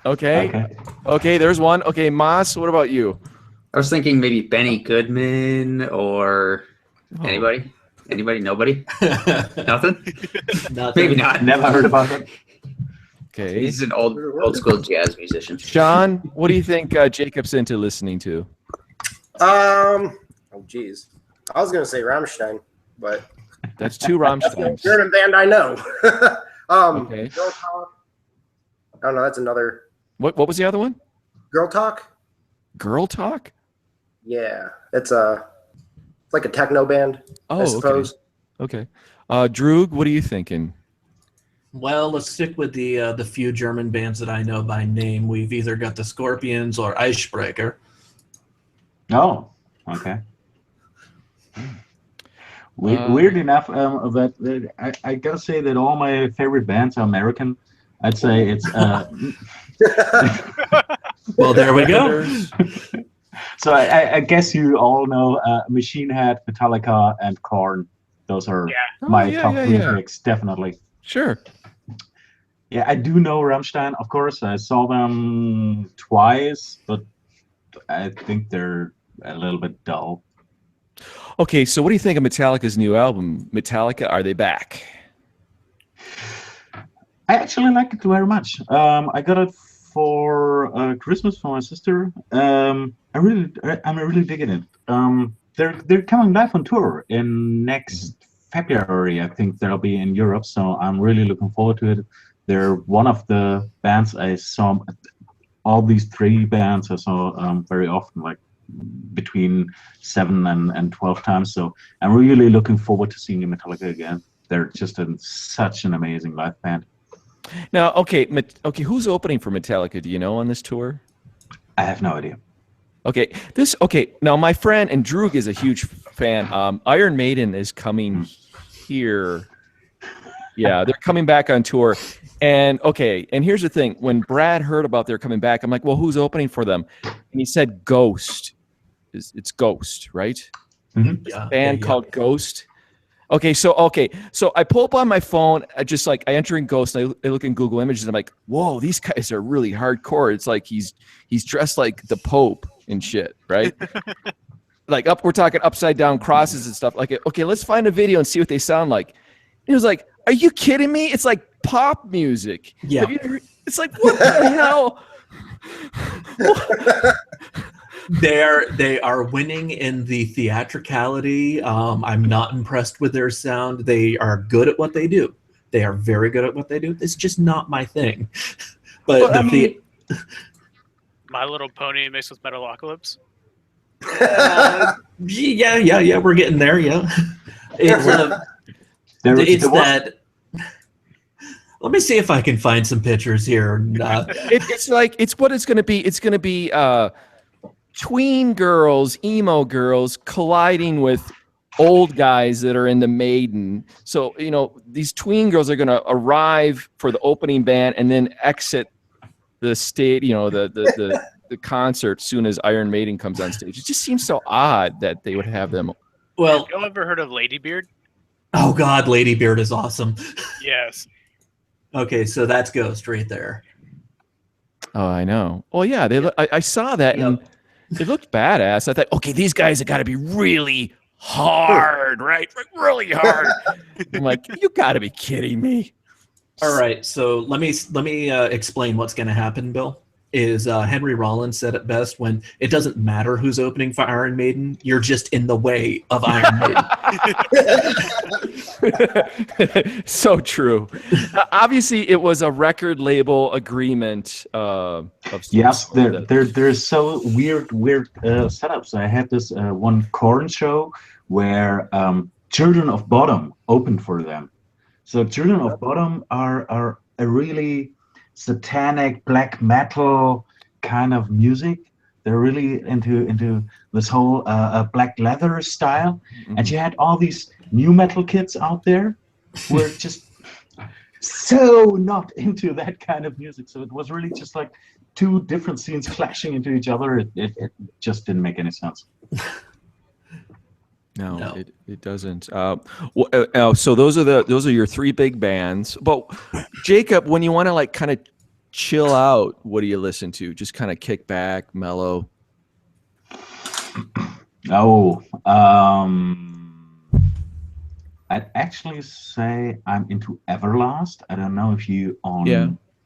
Okay, there's one. Okay, Moss, what about you? I was thinking maybe Benny Goodman or anybody? Nobody? Nothing? Maybe not. Never heard about it. Okay. He's an old school jazz musician. Sean, what do you think Jacob's into listening to? Oh geez, I was gonna say Rammstein, but That's two Rammsteins. German band I know. Okay. Girl Talk. Oh no, that's another. What was the other one? Girl Talk. Girl Talk? Yeah, it's like a techno band. Oh, I suppose. Okay. Droog, what are you thinking? Well, let's stick with the few German bands that I know by name. We've either got the Scorpions or Icebreaker. Oh, okay. Weird enough, that I gotta say that all my favorite bands are American. I'd say it's Well, there we go. So I guess you all know Machine Head, Metallica, and Korn. Those are my top three picks, definitely. Sure. Yeah, I do know Rammstein, of course. I saw them twice, but I think they're a little bit dull. Okay, so what do you think of Metallica's new album? Metallica, are they back? I actually like it very much. I got it for Christmas for my sister. I'm really digging it. They're coming live on tour in next February. I think they'll be in Europe, so I'm really looking forward to it. They're one of the bands I saw. All these three bands I saw very often, like between 7 and 12 times. So I'm really looking forward to seeing Metallica again. They're just such an amazing live band. Now, okay, who's opening for Metallica? Do you know on this tour? I have no idea. Okay, now my friend, and Droog is a huge fan. Iron Maiden is coming here. Yeah, they're coming back on tour. And here's the thing. When Brad heard about they're coming back, I'm like, well, who's opening for them? And he said Ghost. It's Ghost, right? Mm-hmm. It's a band called Ghost. Okay, so I pull up on my phone, I enter in Ghost, and I look in Google Images, and I'm like, whoa, these guys are really hardcore. It's like he's dressed like the Pope and shit, right? We're talking upside down crosses and stuff. Like, okay, let's find a video and see what they sound like. And he was like, are you kidding me? It's like pop music. Yeah. It's like, what the hell? They are winning in the theatricality. I'm not impressed with their sound. They are good at what they do. They are very good at what they do. It's just not my thing. But My Little Pony mixed with Metalocalypse. yeah, we're getting there. Yeah, it's that. Let me see if I can find some pictures here. It's what it's going to be. It's going to be tween girls, emo girls colliding with old guys that are in the Maiden. So, these tween girls are going to arrive for the opening band and then exit the stage, the concert soon as Iron Maiden comes on stage. It just seems so odd that they would have them. Well, have you ever heard of Ladybeard? Oh God, Ladybeard is awesome. Yes. Okay, so that's Ghost right there. Oh, I know. Well, yeah, I saw that and they looked badass. I thought, okay, these guys have got to be really hard, right? Like, really hard. I'm like, you got to be kidding me. All right, so let me explain what's going to happen, Bill. Is Henry Rollins said it best when it doesn't matter who's opening for Iron Maiden, you're just in the way of Iron Maiden. So true. Obviously, it was a record label agreement. Yes, they're so weird setups. I had this one Korn show where Children of Bodom opened for them. So Children of Bodom are a really satanic black metal kind of music. They're really into this whole black leather style. Mm-hmm. And you had all these new metal kids out there who were just so not into that kind of music. So it was really just like two different scenes clashing into each other. It just didn't make any sense. No. It doesn't. So those are your three big bands. But Jacob, when you want to like kind of chill out, what do you listen to? Just kind of kick back, mellow. I'd actually say I'm into Everlast. I don't know if you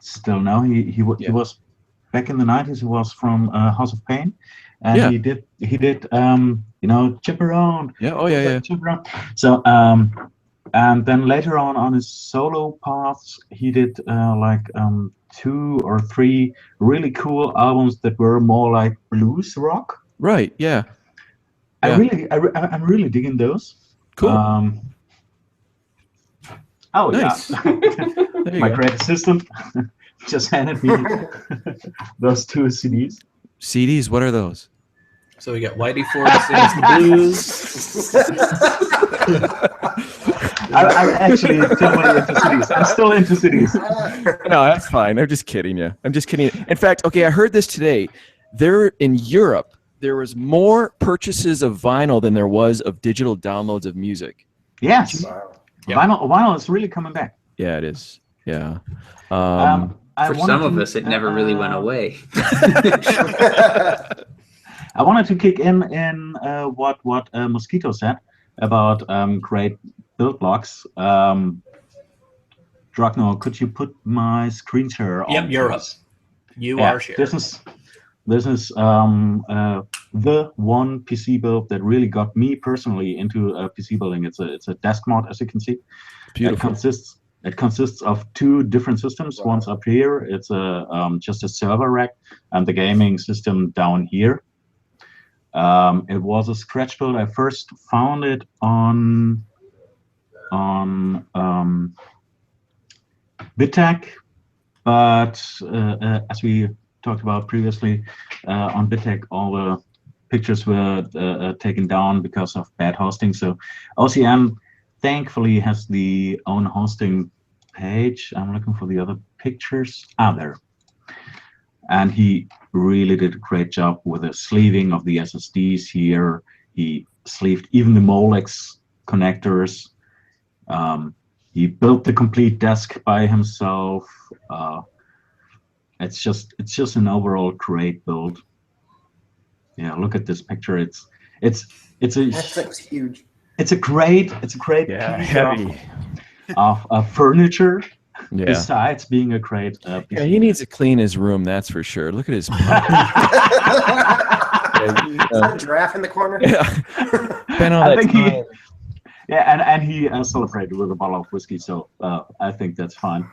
still know. He was back in the 90s. He was from House of Pain, and he did Chip Around. Yeah. Oh yeah. Chip Around. So And then later on his solo paths, he did like 2 or 3 really cool albums that were more like blues rock. Right. Yeah. I'm really digging those. Cool. Oh Nice. yeah, There you my go. great assistant just handed me those 2 CDs. CDs. What are those? So we got Whitey Ford sings the blues. I'm actually totally into CDs. I'm still into CDs. No, that's fine. I'm just kidding you. I'm just kidding. In fact, okay, I heard this today. There in Europe, there was more purchases of vinyl than there was of digital downloads of music. Yes, Wow. Yep. vinyl is really coming back. Yeah, it is. Yeah. I For wanted some of to, us, it never really went away. I wanted to kick in what Mosquito said about great build blocks. Dragno, could you put my screen share on? Yep, you're up. please? You Yeah, are shared. This is the one PC build that really got me personally into PC building. It's a desk mod, as you can see. Beautiful. It consists of 2 different systems. Wow. One's up here. It's just a server rack, and the gaming system down here. It was a scratch build. I first found it on BitTech, but as we talked about previously, on BitTech, all the pictures were taken down because of bad hosting. So OCM thankfully has the own hosting page. I'm looking for the other pictures. There. And he really did a great job with the sleeving of the SSDs here. He sleeved even the Molex connectors. He built the complete desk by himself. It's just an overall great build. Yeah, look at this picture. It's That thing's huge. a great Yeah, piece heavy. of furniture. Yeah. Besides being a great piece Yeah, of he needs to clean his room, that's for sure. Look at his Is that a giraffe in the corner? Yeah. Spent all I that think time. and he celebrated with a bottle of whiskey, so I think that's fine.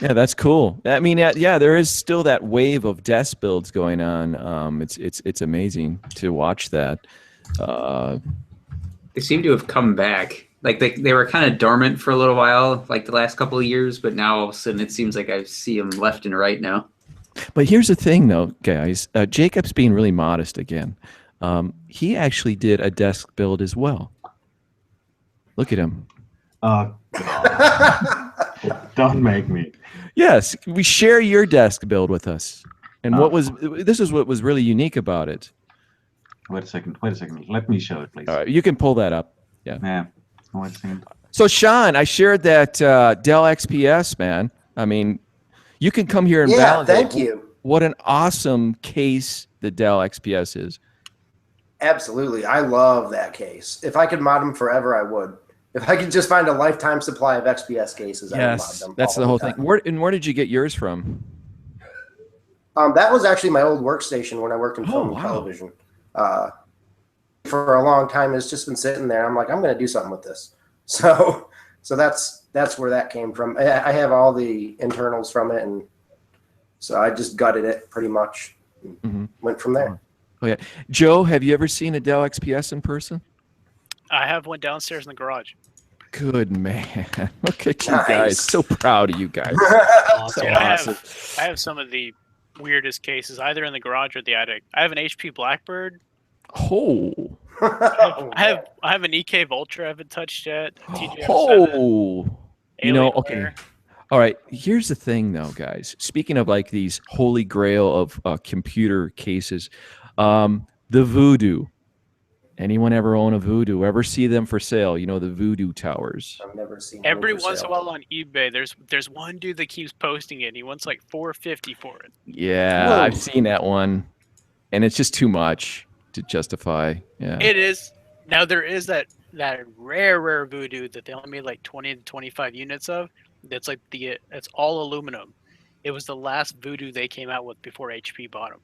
Yeah, that's cool. I mean, yeah, there is still that wave of desk builds going on. It's amazing to watch that. They seem to have come back. Like they were kind of dormant for a little while, like the last couple of years, but now all of a sudden it seems like I see them left and right now. But here's the thing, though, guys. Jacob's being really modest again. He actually did a desk build as well. Look at him. Don't make me. Yes, we share your desk build with us. And this is what was really unique about it. Wait a second. Let me show it, please. All right, you can pull that up. Yeah. Wait a second. So, Sean, I shared that Dell XPS, man. I mean, you can come here and Yeah, validate thank you. what an awesome case the Dell XPS is. Absolutely. I love that case. If I could mod them forever, I would. If I could just find a lifetime supply of XPS cases, I would mod Yes, them. that's all the whole time. thing. Where did you get yours from? That was actually my old workstation when I worked in film and wow. television. For a long time, it's just been sitting there. I'm like, I'm going to do something with this. So that's where that came from. I have all the internals from it, and so I just gutted it pretty much. And went from there. Oh yeah, Joe, have you ever seen a Dell XPS in person? I have one downstairs in the garage. Good man. Look at you Nice. guys. So proud of you guys. Awesome. Yeah, awesome. I have some of the weirdest cases, either in the garage or the attic. I have an HP Blackbird. Oh. I have an EK Vulture I haven't touched yet. a TJ-07, Oh. You know, okay. Alienware. All right. Here's the thing, though, guys. Speaking of like these holy grail of computer cases, the Voodoo. Anyone ever own a Voodoo? Ever see them for sale? You know, the Voodoo towers. I've never seen one Every for once in a sale. while on eBay, there's one dude that keeps posting it. And he wants like $450 for it. Yeah, Whoa. I've seen that one. And it's just too much to justify. Yeah. It is. Now there is that rare Voodoo that they only made like 20 to 25 units of. That's like it's all aluminum. It was the last Voodoo they came out with before HP bought them.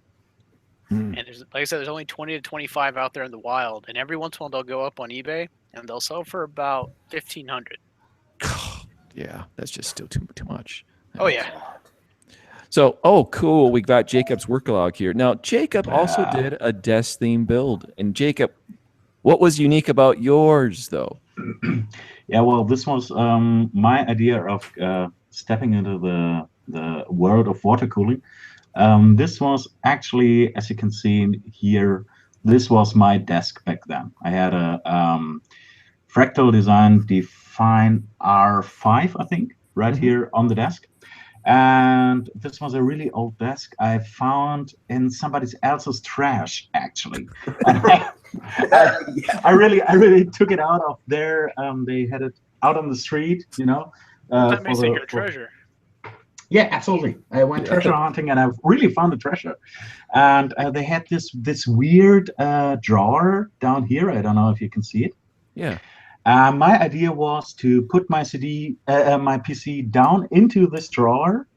Mm. And there's, like I said, there's only 20 to 25 out there in the wild. And every once in a while they'll go up on eBay. and they'll sell for about 1,500. Yeah, that's just still too much. Oh yeah. So, oh, cool. We got Jacob's work log here. Now, Jacob also Wow. did a desk theme build. And Jacob, what was unique about yours, though? Yeah, well, this was my idea of stepping into the world of water cooling. This was actually, as you can see here, this was my desk back then. I had a fractal design Define R5, I think, right here on the desk. And this was a really old desk I found in somebody else's trash, actually. And I really took it out of there. They had it out on the street, you know. That makes it a treasure. Yeah, absolutely. I went treasure hunting and I really found the treasure. And they had this weird drawer down here. I don't know if you can see it. Yeah. My idea was to put my my PC down into this drawer,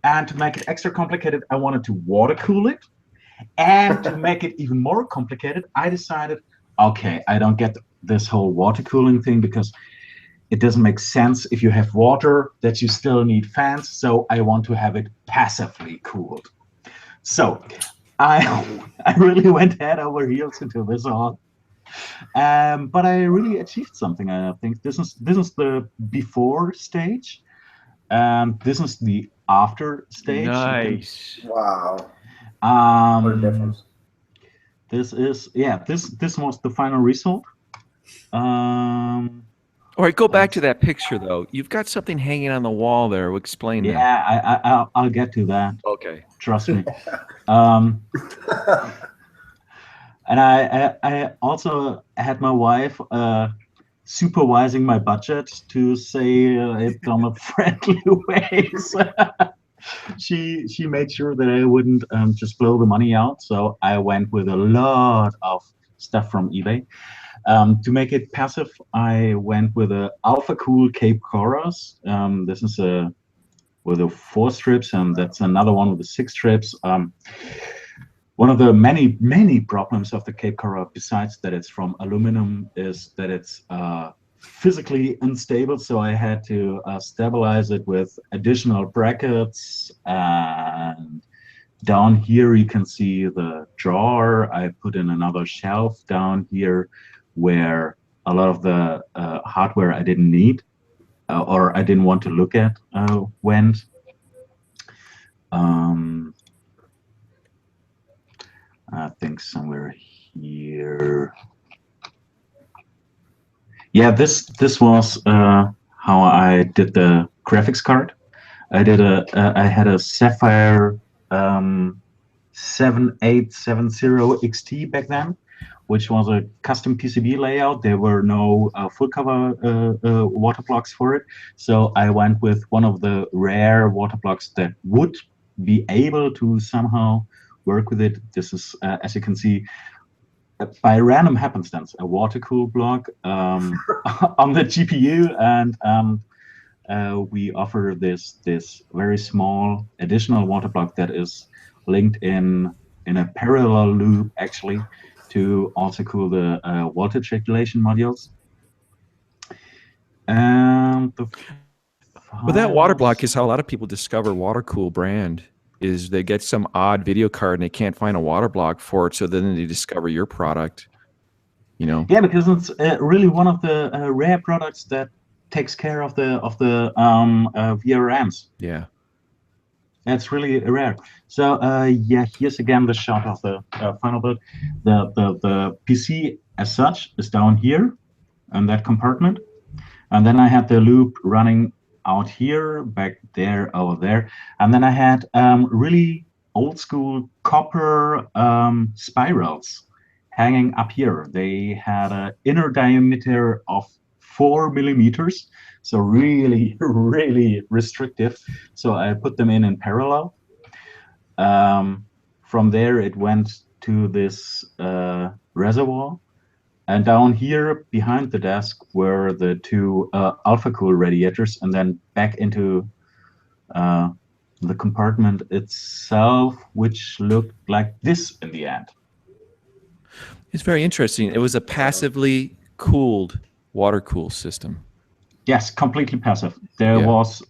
and to make it extra complicated, I wanted to water cool it. And to make it even more complicated, I decided, okay, I don't get this whole water cooling thing because it doesn't make sense if you have water that you still need fans. So I want to have it passively cooled. So I really went head over heels into this all. But I really achieved something. I think this is the before stage, and this is the after stage. Nice. Wow. What a difference. This is this was the final result. All right, go back to that picture though. You've got something hanging on the wall there. We'll explain that. Yeah, I'll get to that. Okay. Trust me. And I also had my wife supervising my budget, to say it on a friendly way. So she made sure that I wouldn't just blow the money out. So I went with a lot of stuff from eBay. To make it passive, I went with a Alpha Cool Cape Chorus. This is with the 4 strips, and that's another one with the 6 strips. One of the many problems of the Cape Coral, besides that it's from aluminum, is that it's physically unstable. So I had to stabilize it with additional brackets. And down here you can see the drawer. I put in another shelf down here where a lot of the hardware I didn't need or I didn't want to look at went. I think somewhere here. Yeah, this was how I did the graphics card. I had a Sapphire 7870 XT back then, which was a custom PCB layout. There were no full cover water blocks for it, so I went with one of the rare water blocks that would be able to somehow work with it. This is, as you can see, by random happenstance, a water cool block on the GPU, and we offer this very small additional water block that is linked in a parallel loop, actually, to also cool the voltage regulation modules. And But that water block is how a lot of people discover Watercool brand. Is they get some odd video card and they can't find a water block for it, so then they discover your product. You know. Yeah, because it's really one of the rare products that takes care of the VRMs. Yeah. That's really rare. So yeah, here's again the shot of the final build. The PC as such is down here in that compartment, and then I had the loop running out here, back there, over there, and then I had really old school copper spirals hanging up here. They had an inner diameter of 4 millimeters, so really restrictive. So I put them in parallel. From there it went to this reservoir, and down here behind the desk were the 2 Alpha Cool radiators, and then back into the compartment itself, which looked like this in the end. It's very interesting. It was a passively cooled, water cool system. Yes, completely passive. There Yeah. was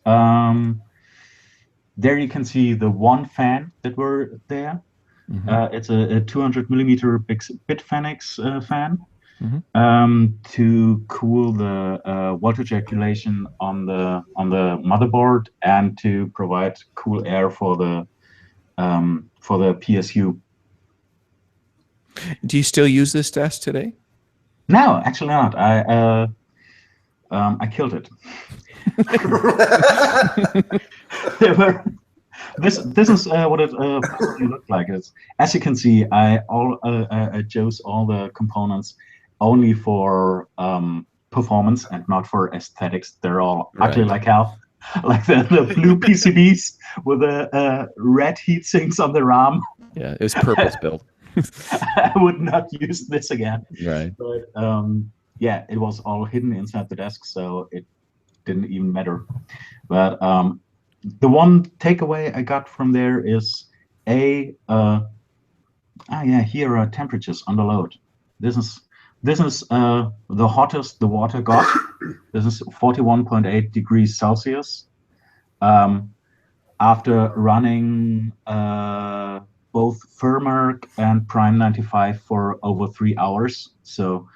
there you can see the one fan that were there. Mhm. It's a 200 millimeter Bitfinex fan Mhm. to cool the voltage regulation on the motherboard and to provide cool air for the PSU. Do you still use this desk today? No, actually not. I killed it. There were this is what it possibly looked like. As you can see, I chose all the components only for performance and not for aesthetics. They're all ugly like hell, like the blue PCBs with the red heat sinks on the RAM. Yeah, it was purpose built. I would not use this again. Right. But yeah, it was all hidden inside the desk, so it didn't even matter. But the one takeaway I got from there is here are temperatures under load. This is the hottest the water got. This is 41.8 degrees Celsius. After running both Firmark and Prime 95 for over 3 hours. So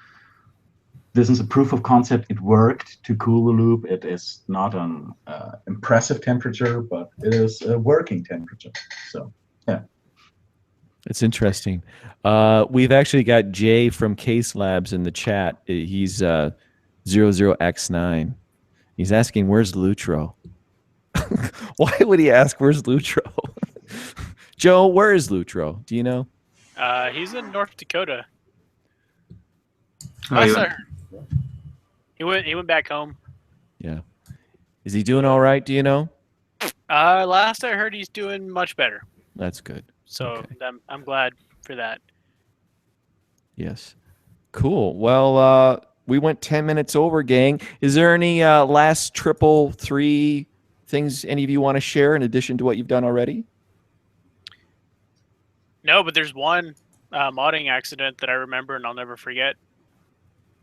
this is a proof of concept. It worked to cool the loop. It is not an impressive temperature, but it is a working temperature. So, yeah. It's interesting. We've actually got Jay from Case Labs in the chat. He's 00X9. He's asking, where's Lutro? Why would he ask, where's Lutro? Joe, where is Lutro? Do you know? He's in North Dakota. Oh, Last I heard. He went back home. Yeah. Is he doing all right? Do you know? Last I heard, he's doing much better. That's good. So Okay. I'm glad for that. Yes. Cool. Well, we went 10 minutes over, gang. Is there any last triple three things any of you want to share in addition to what you've done already? No, but there's one modding accident that I remember and I'll never forget.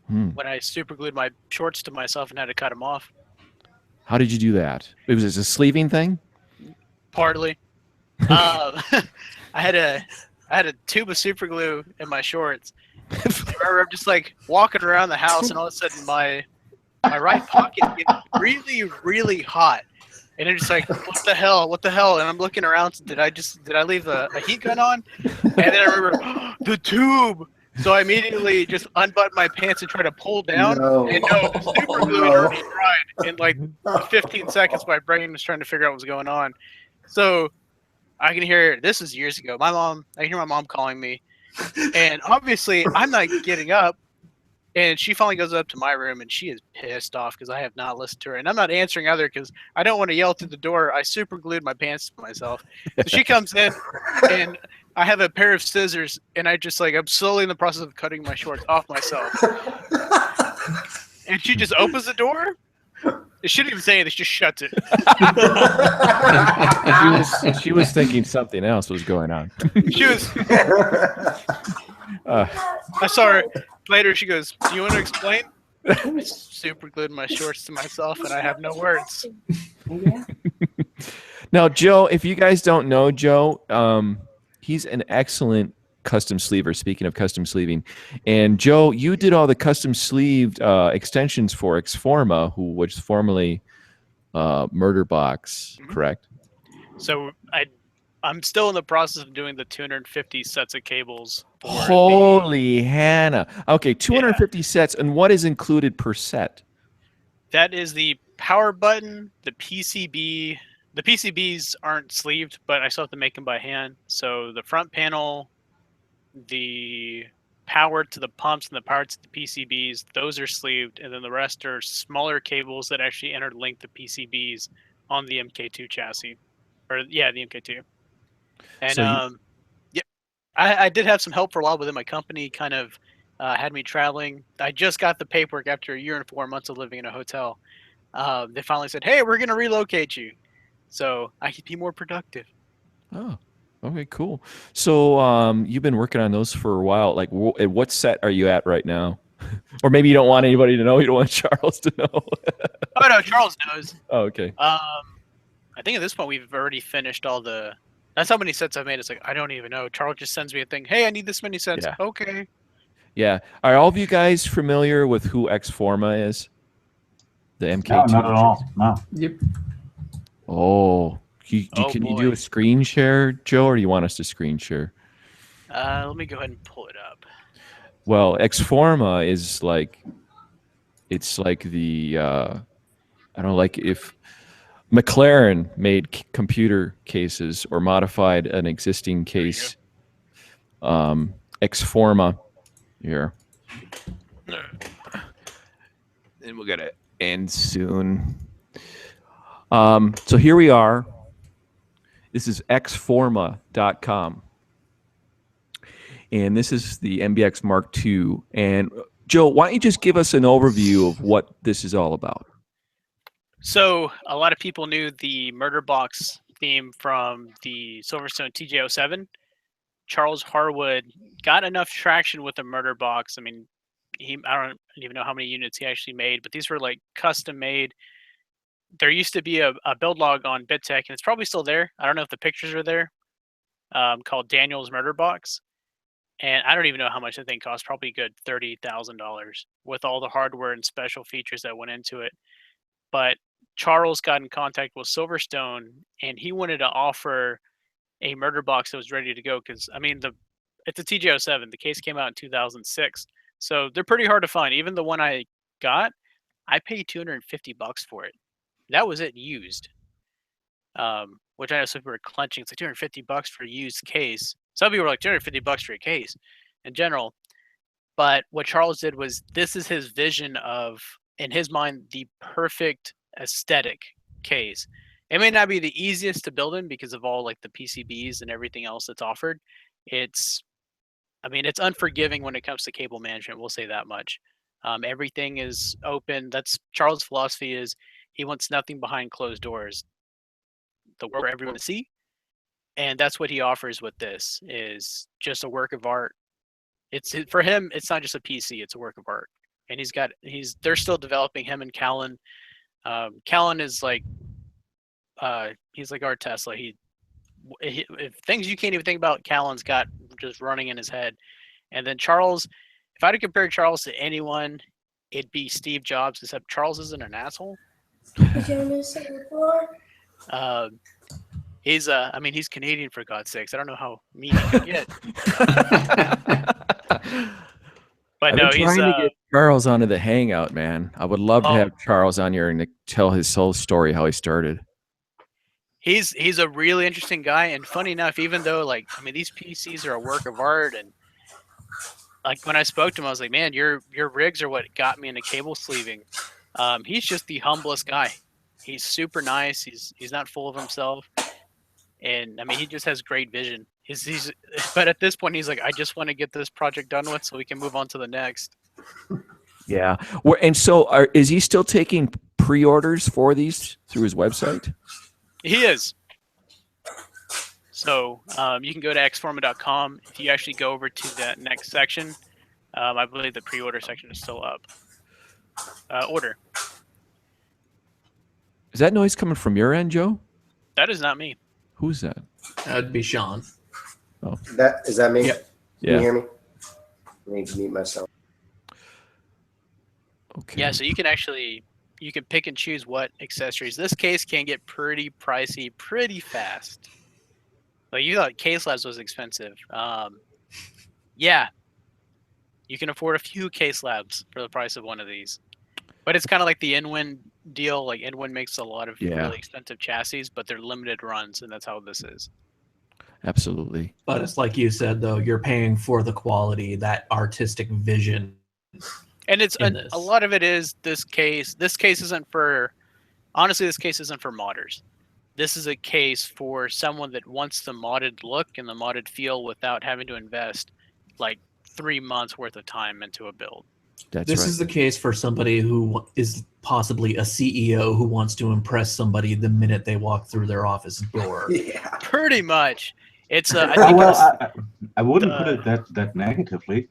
When I super glued my shorts to myself and had to cut them off. How did you do that? It was a sleeving thing? Partly. I had a tube of super glue in my shorts. I remember I'm just like walking around the house and all of a sudden my right pocket gets really, really hot. And I'm just like, what the hell? And I'm looking around. Did I leave a heat gun on? And then I remember the tube. So I immediately just unbuttoned my pants and tried to pull down. No. And no, the super glue had already dried. In like 15 seconds, my brain was trying to figure out what was going on. So I can hear, this is years ago. I can hear my mom calling me. And obviously, I'm not getting up. And she finally goes up to my room, and she is pissed off because I have not listened to her. And I'm not answering either because I don't want to yell through the door. I super glued my pants to myself. So she comes in, and I have a pair of scissors, and I'm slowly in the process of cutting my shorts off myself. And she just opens the door. She didn't even say anything. She just shuts it. She was thinking something else was going on. She was. I saw her later. She goes, "Do you want to explain?" I super glued my shorts to myself, and I have no words. Now, Joe, if you guys don't know Joe, he's an excellent custom sleever. Speaking of custom sleeving, and Joe, you did all the custom sleeved extensions for Xforma, who was formerly Murderbox, correct? So I'm still in the process of doing the 250 sets of cables. Holy Hannah! Okay, 250 sets, and what is included per set? That is the power button, the PCB. The PCBs aren't sleeved, but I still have to make them by hand. So the front panel, the power to the pumps and the power to the PCBs, those are sleeved, and then the rest are smaller cables that actually interlink the PCBs on the MK2 chassis, the MK2. And So I did have some help for a while within my company. Kind of had me traveling. I just got the paperwork after a year and 4 months of living in a hotel. They finally said, "Hey, we're going to relocate you, so I could be more productive." Oh, okay, cool. So you've been working on those for a while. Like, at what set are you at right now? Or maybe you don't want anybody to know. You don't want Charles to know. Oh no, Charles knows. Oh, okay. I think at this point we've already finished all the. That's how many sets I've made. It's like I don't even know. Charles just sends me a thing. Hey, I need this many sets. Yeah. Okay. Yeah. Are all of you guys familiar with who Xforma is? The MK2. No, not at all. No. Yep. Oh, Oh, can you boy. do a screen share, Joe, or do you want us to screen share? Let me go ahead and pull it up. Well, Xforma is like, it's like the, I don't know, like if McLaren made computer cases or modified an existing case, Xforma here. And we're gonna end soon. So here we are. This is xforma.com. And this is the MBX Mark II. And Joe, why don't you just give us an overview of what this is all about? So a lot of people knew the Murder Box theme from the Silverstone TJ07. Charles Harwood got enough traction with the Murder Box. I mean, I don't even know how many units he actually made, but these were like custom made. There used to be a build log on BitTech, and it's probably still there. I don't know if the pictures are there, called Daniel's Murder Box. And I don't even know how much the thing cost, probably a good $30,000 with all the hardware and special features that went into it. But Charles got in contact with Silverstone, and he wanted to offer a murder box that was ready to go. Because, I mean, it's a TJ07. The case came out in 2006. So they're pretty hard to find. Even the one I got, I paid $250 for it. That was it used. Which I know some people were clenching. It's like $250 for a used case. Some people were like $250 for a case in general. But what Charles did was, this is his vision of, in his mind, the perfect aesthetic case. It may not be the easiest to build in because of all like the PCBs and everything else that's offered. It's unforgiving when it comes to cable management. We'll say that much. Everything is open. That's Charles' philosophy is he wants nothing behind closed doors. The work for everyone to see. And that's what he offers with this, is just a work of art. It's for him, it's not just a PC, it's a work of art. And they're still developing, him and Callan. Callan is like, he's like our Tesla. If things you can't even think about, Callan's got just running in his head. And then Charles, if I had to compare Charles to anyone, it'd be Steve Jobs, except Charles isn't an asshole. He's Canadian, for God's sakes. I don't know how mean he can get. But I've no, been he's trying to get Charles onto the Hangout, man. I would love to Oh. have Charles on here and to tell his whole story, how he started. he's a really interesting guy. And funny enough, even though these PCs are a work of art, and like when I spoke to him, I was like, man, your rigs are what got me into cable sleeving. He's just the humblest guy. He's super nice. He's not full of himself. And I mean, he just has great vision. But at this point, he's like, I just want to get this project done with so we can move on to the next. Yeah. And so is he still taking pre-orders for these through his website? He is. So you can go to xforma.com. If you actually go over to that next section, I believe the pre-order section is still up. Order. Is that noise coming from your end, Joe? That is not me. Who's that? That'd be Sean. Is that me? Yeah. Can Yeah. you hear me? I need to mute myself. Okay. Yeah, so you can pick and choose what accessories. This case can get pretty pricey pretty fast. But you thought Case Labs was expensive. Yeah. You can afford a few Case Labs for the price of one of these. But it's kind of like the Inwin deal. Like Inwin makes a lot of really expensive chassis, but they're limited runs, and that's how this is. Absolutely. But it's like you said, though, you're paying for the quality, that artistic vision. And a lot of it is this case. This case isn't for, honestly, this case isn't for modders. This is a case for someone that wants the modded look and the modded feel without having to invest like 3 months worth of time into a build. This is the case for somebody who is possibly a CEO who wants to impress somebody the minute they walk through their office door. Yeah. Pretty much. It's I I think wouldn't put it that negatively.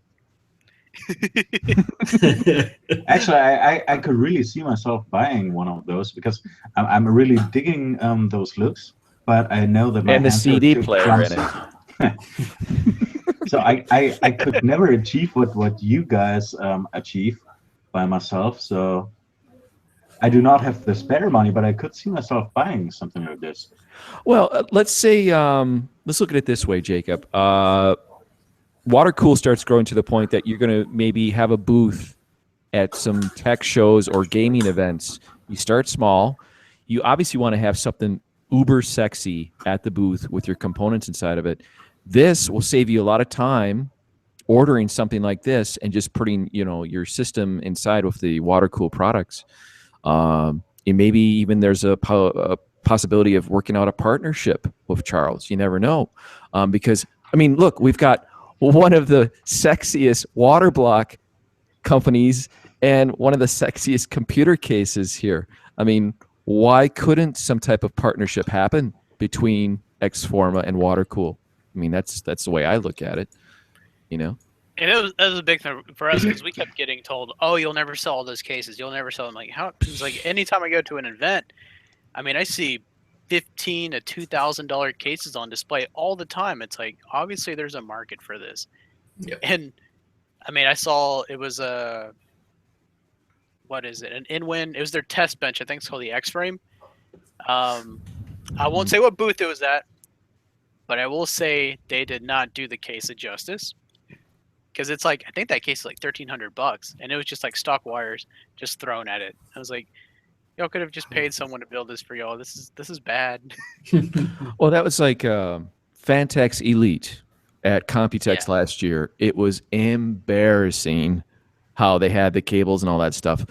Actually, I could really see myself buying one of those because I'm really digging those looks, but I know that my And the hands are CD too player in clumsy. it. So I could never achieve what you guys achieve by myself. So I do not have the spare money, but I could see myself buying something like this. Well, let's say, let's look at it this way, Jacob. Water Cool starts growing to the point that you're going to maybe have a booth at some tech shows or gaming events. You start small. You obviously want to have something uber sexy at the booth with your components inside of it. This will save you a lot of time ordering something like this and just putting, your system inside with the water cool products. And maybe even there's a possibility of working out a partnership with Charles. You never know. Because, I mean, look, we've got one of the sexiest water block companies and one of the sexiest computer cases here. I mean, why couldn't some type of partnership happen between Xforma and Watercool? I mean, that's the way I look at it, And it was a big thing for us because we kept getting told, "Oh, you'll never sell all those cases. You'll never sell them." Like how? It's like anytime I go to an event, I mean, I see $1,500 to $2,000 cases on display all the time. It's like obviously there's a market for this. Yep. And I mean, I saw it was what is it? An InWin. It was their test bench. I think it's called the X-Frame. I won't say what booth it was at, but I will say they did not do the case of justice. Because it's like I think that case is like $1,300, and it was just like stock wires just thrown at it. I was like, y'all could have just paid someone to build this for y'all. This is bad. Well, that was like Fantex Elite at Computex last year. It was embarrassing how they had the cables and all that stuff.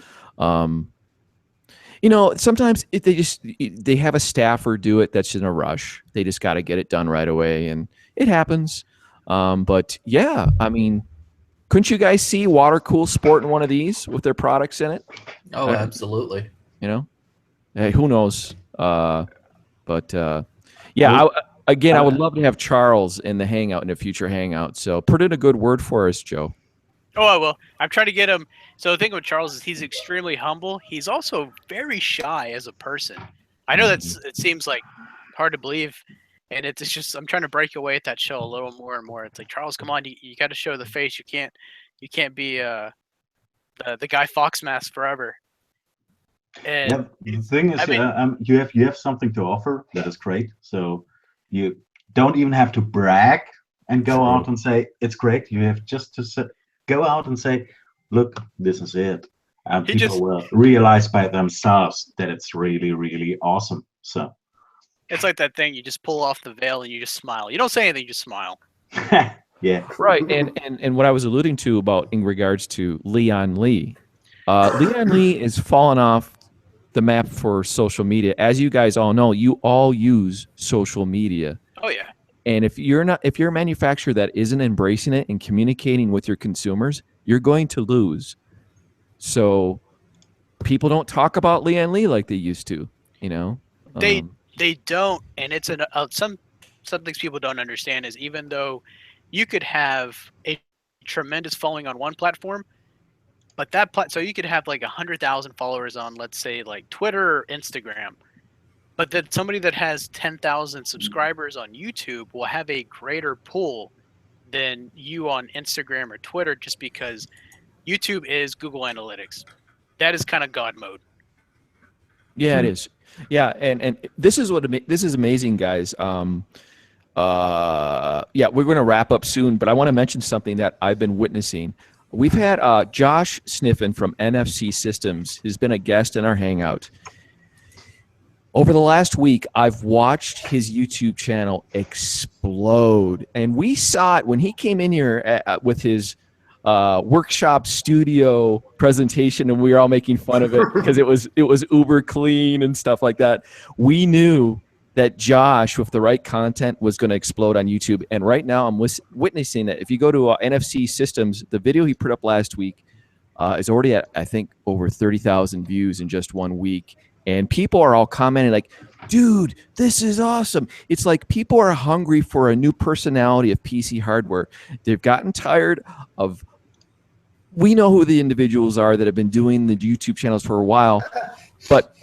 Sometimes they have a staffer do it that's in a rush. They just got to get it done right away, and it happens. But yeah, I mean, couldn't you guys see Watercool sporting one of these with their products in it? Oh, absolutely. Hey, who knows? I would love to have Charles in the Hangout in a future Hangout. So put in a good word for us, Joe. Oh, I will. I'm trying to get him. So the thing with Charles is he's extremely humble. He's also very shy as a person. I know it seems like hard to believe, and it's just I'm trying to break away at that show a little more and more. It's like Charles, come on, you got to show the face. You can't be the Guy Fawkes mask forever. And the thing is, you have something to offer that is great. So you don't even have to brag and go out and say it's great. You have just to go out and say, look, this is it. And people will realize by themselves that it's really, really awesome. So it's like that thing, you just pull off the veil and you just smile. You don't say anything, you just smile. Yeah. Right. And what I was alluding to about in regards to Leon Lee. Leon Lee is falling off the map for social media. As you guys all know, you all use social media. Oh yeah. And if you're a manufacturer that isn't embracing it and communicating with your consumers, you're going to lose. So people don't talk about Leon Lee like they used to, They don't, and it's some things people don't understand is even though you could have a tremendous following on one platform, but so you could have like 100,000 followers on, let's say, like Twitter or Instagram, but then somebody that has 10,000 subscribers on YouTube will have a greater pull than you on Instagram or Twitter, just because YouTube is Google Analytics. That is kind of God mode. Yeah, it is. Yeah, and this is amazing, guys. We're going to wrap up soon, but I want to mention something that I've been witnessing. We've had Josh Sniffen from NFC Systems, who's been a guest in our Hangout. Over the last week, I've watched his YouTube channel explode, and we saw it when he came in here with his workshop studio presentation, and we were all making fun of it because it was uber clean and stuff like that. We knew that Josh, with the right content, was going to explode on YouTube. And right now, I'm witnessing that. If you go to NFC Systems, the video he put up last week is already at, I think, over 30,000 views in just 1 week. And people are all commenting like, dude, this is awesome. It's like people are hungry for a new personality of PC hardware. They've gotten tired of we know who the individuals are that have been doing the YouTube channels for a while, but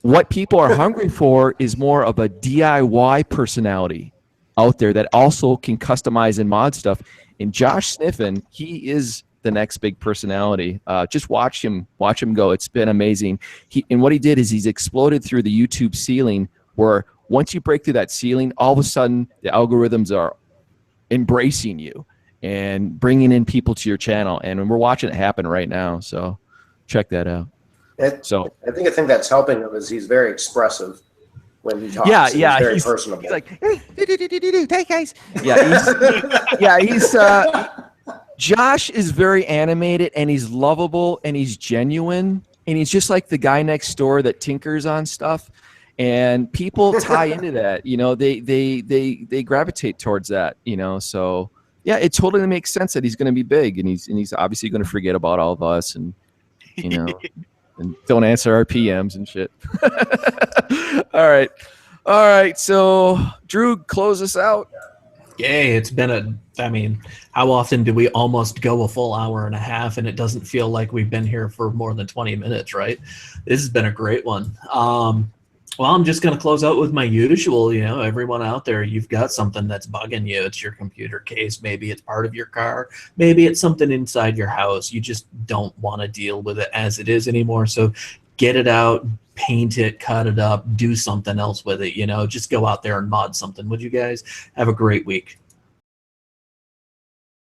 what people are hungry for is more of a DIY personality out there that also can customize and mod stuff. And Josh Sniffen, he is the next big personality. Just watch him go. It's been amazing. And what he did is he's exploded through the YouTube ceiling, where once you break through that ceiling, all of a sudden the algorithms are embracing you and bringing in people to your channel. And we're watching it happen right now. So check that out. I think that's helping him is he's very expressive when he talks. Yeah, He's very personable. He's like, hey guys. He's Josh is very animated and he's lovable and he's genuine and he's just like the guy next door that tinkers on stuff. And people tie into that, they gravitate towards that, So yeah, it totally makes sense that he's going to be big, and he's obviously going to forget about all of us, and and don't answer our PMs and shit. All right. So Drew, close us out. Yay! It's been how often do we almost go a full hour and a half, and it doesn't feel like we've been here for more than 20 minutes, right? This has been a great one. Well, I'm just going to close out with my usual, everyone out there, you've got something that's bugging you. It's your computer case. Maybe it's part of your car. Maybe it's something inside your house. You just don't want to deal with it as it is anymore. So get it out, paint it, cut it up, do something else with it, just go out there and mod something. Would you guys have a great week?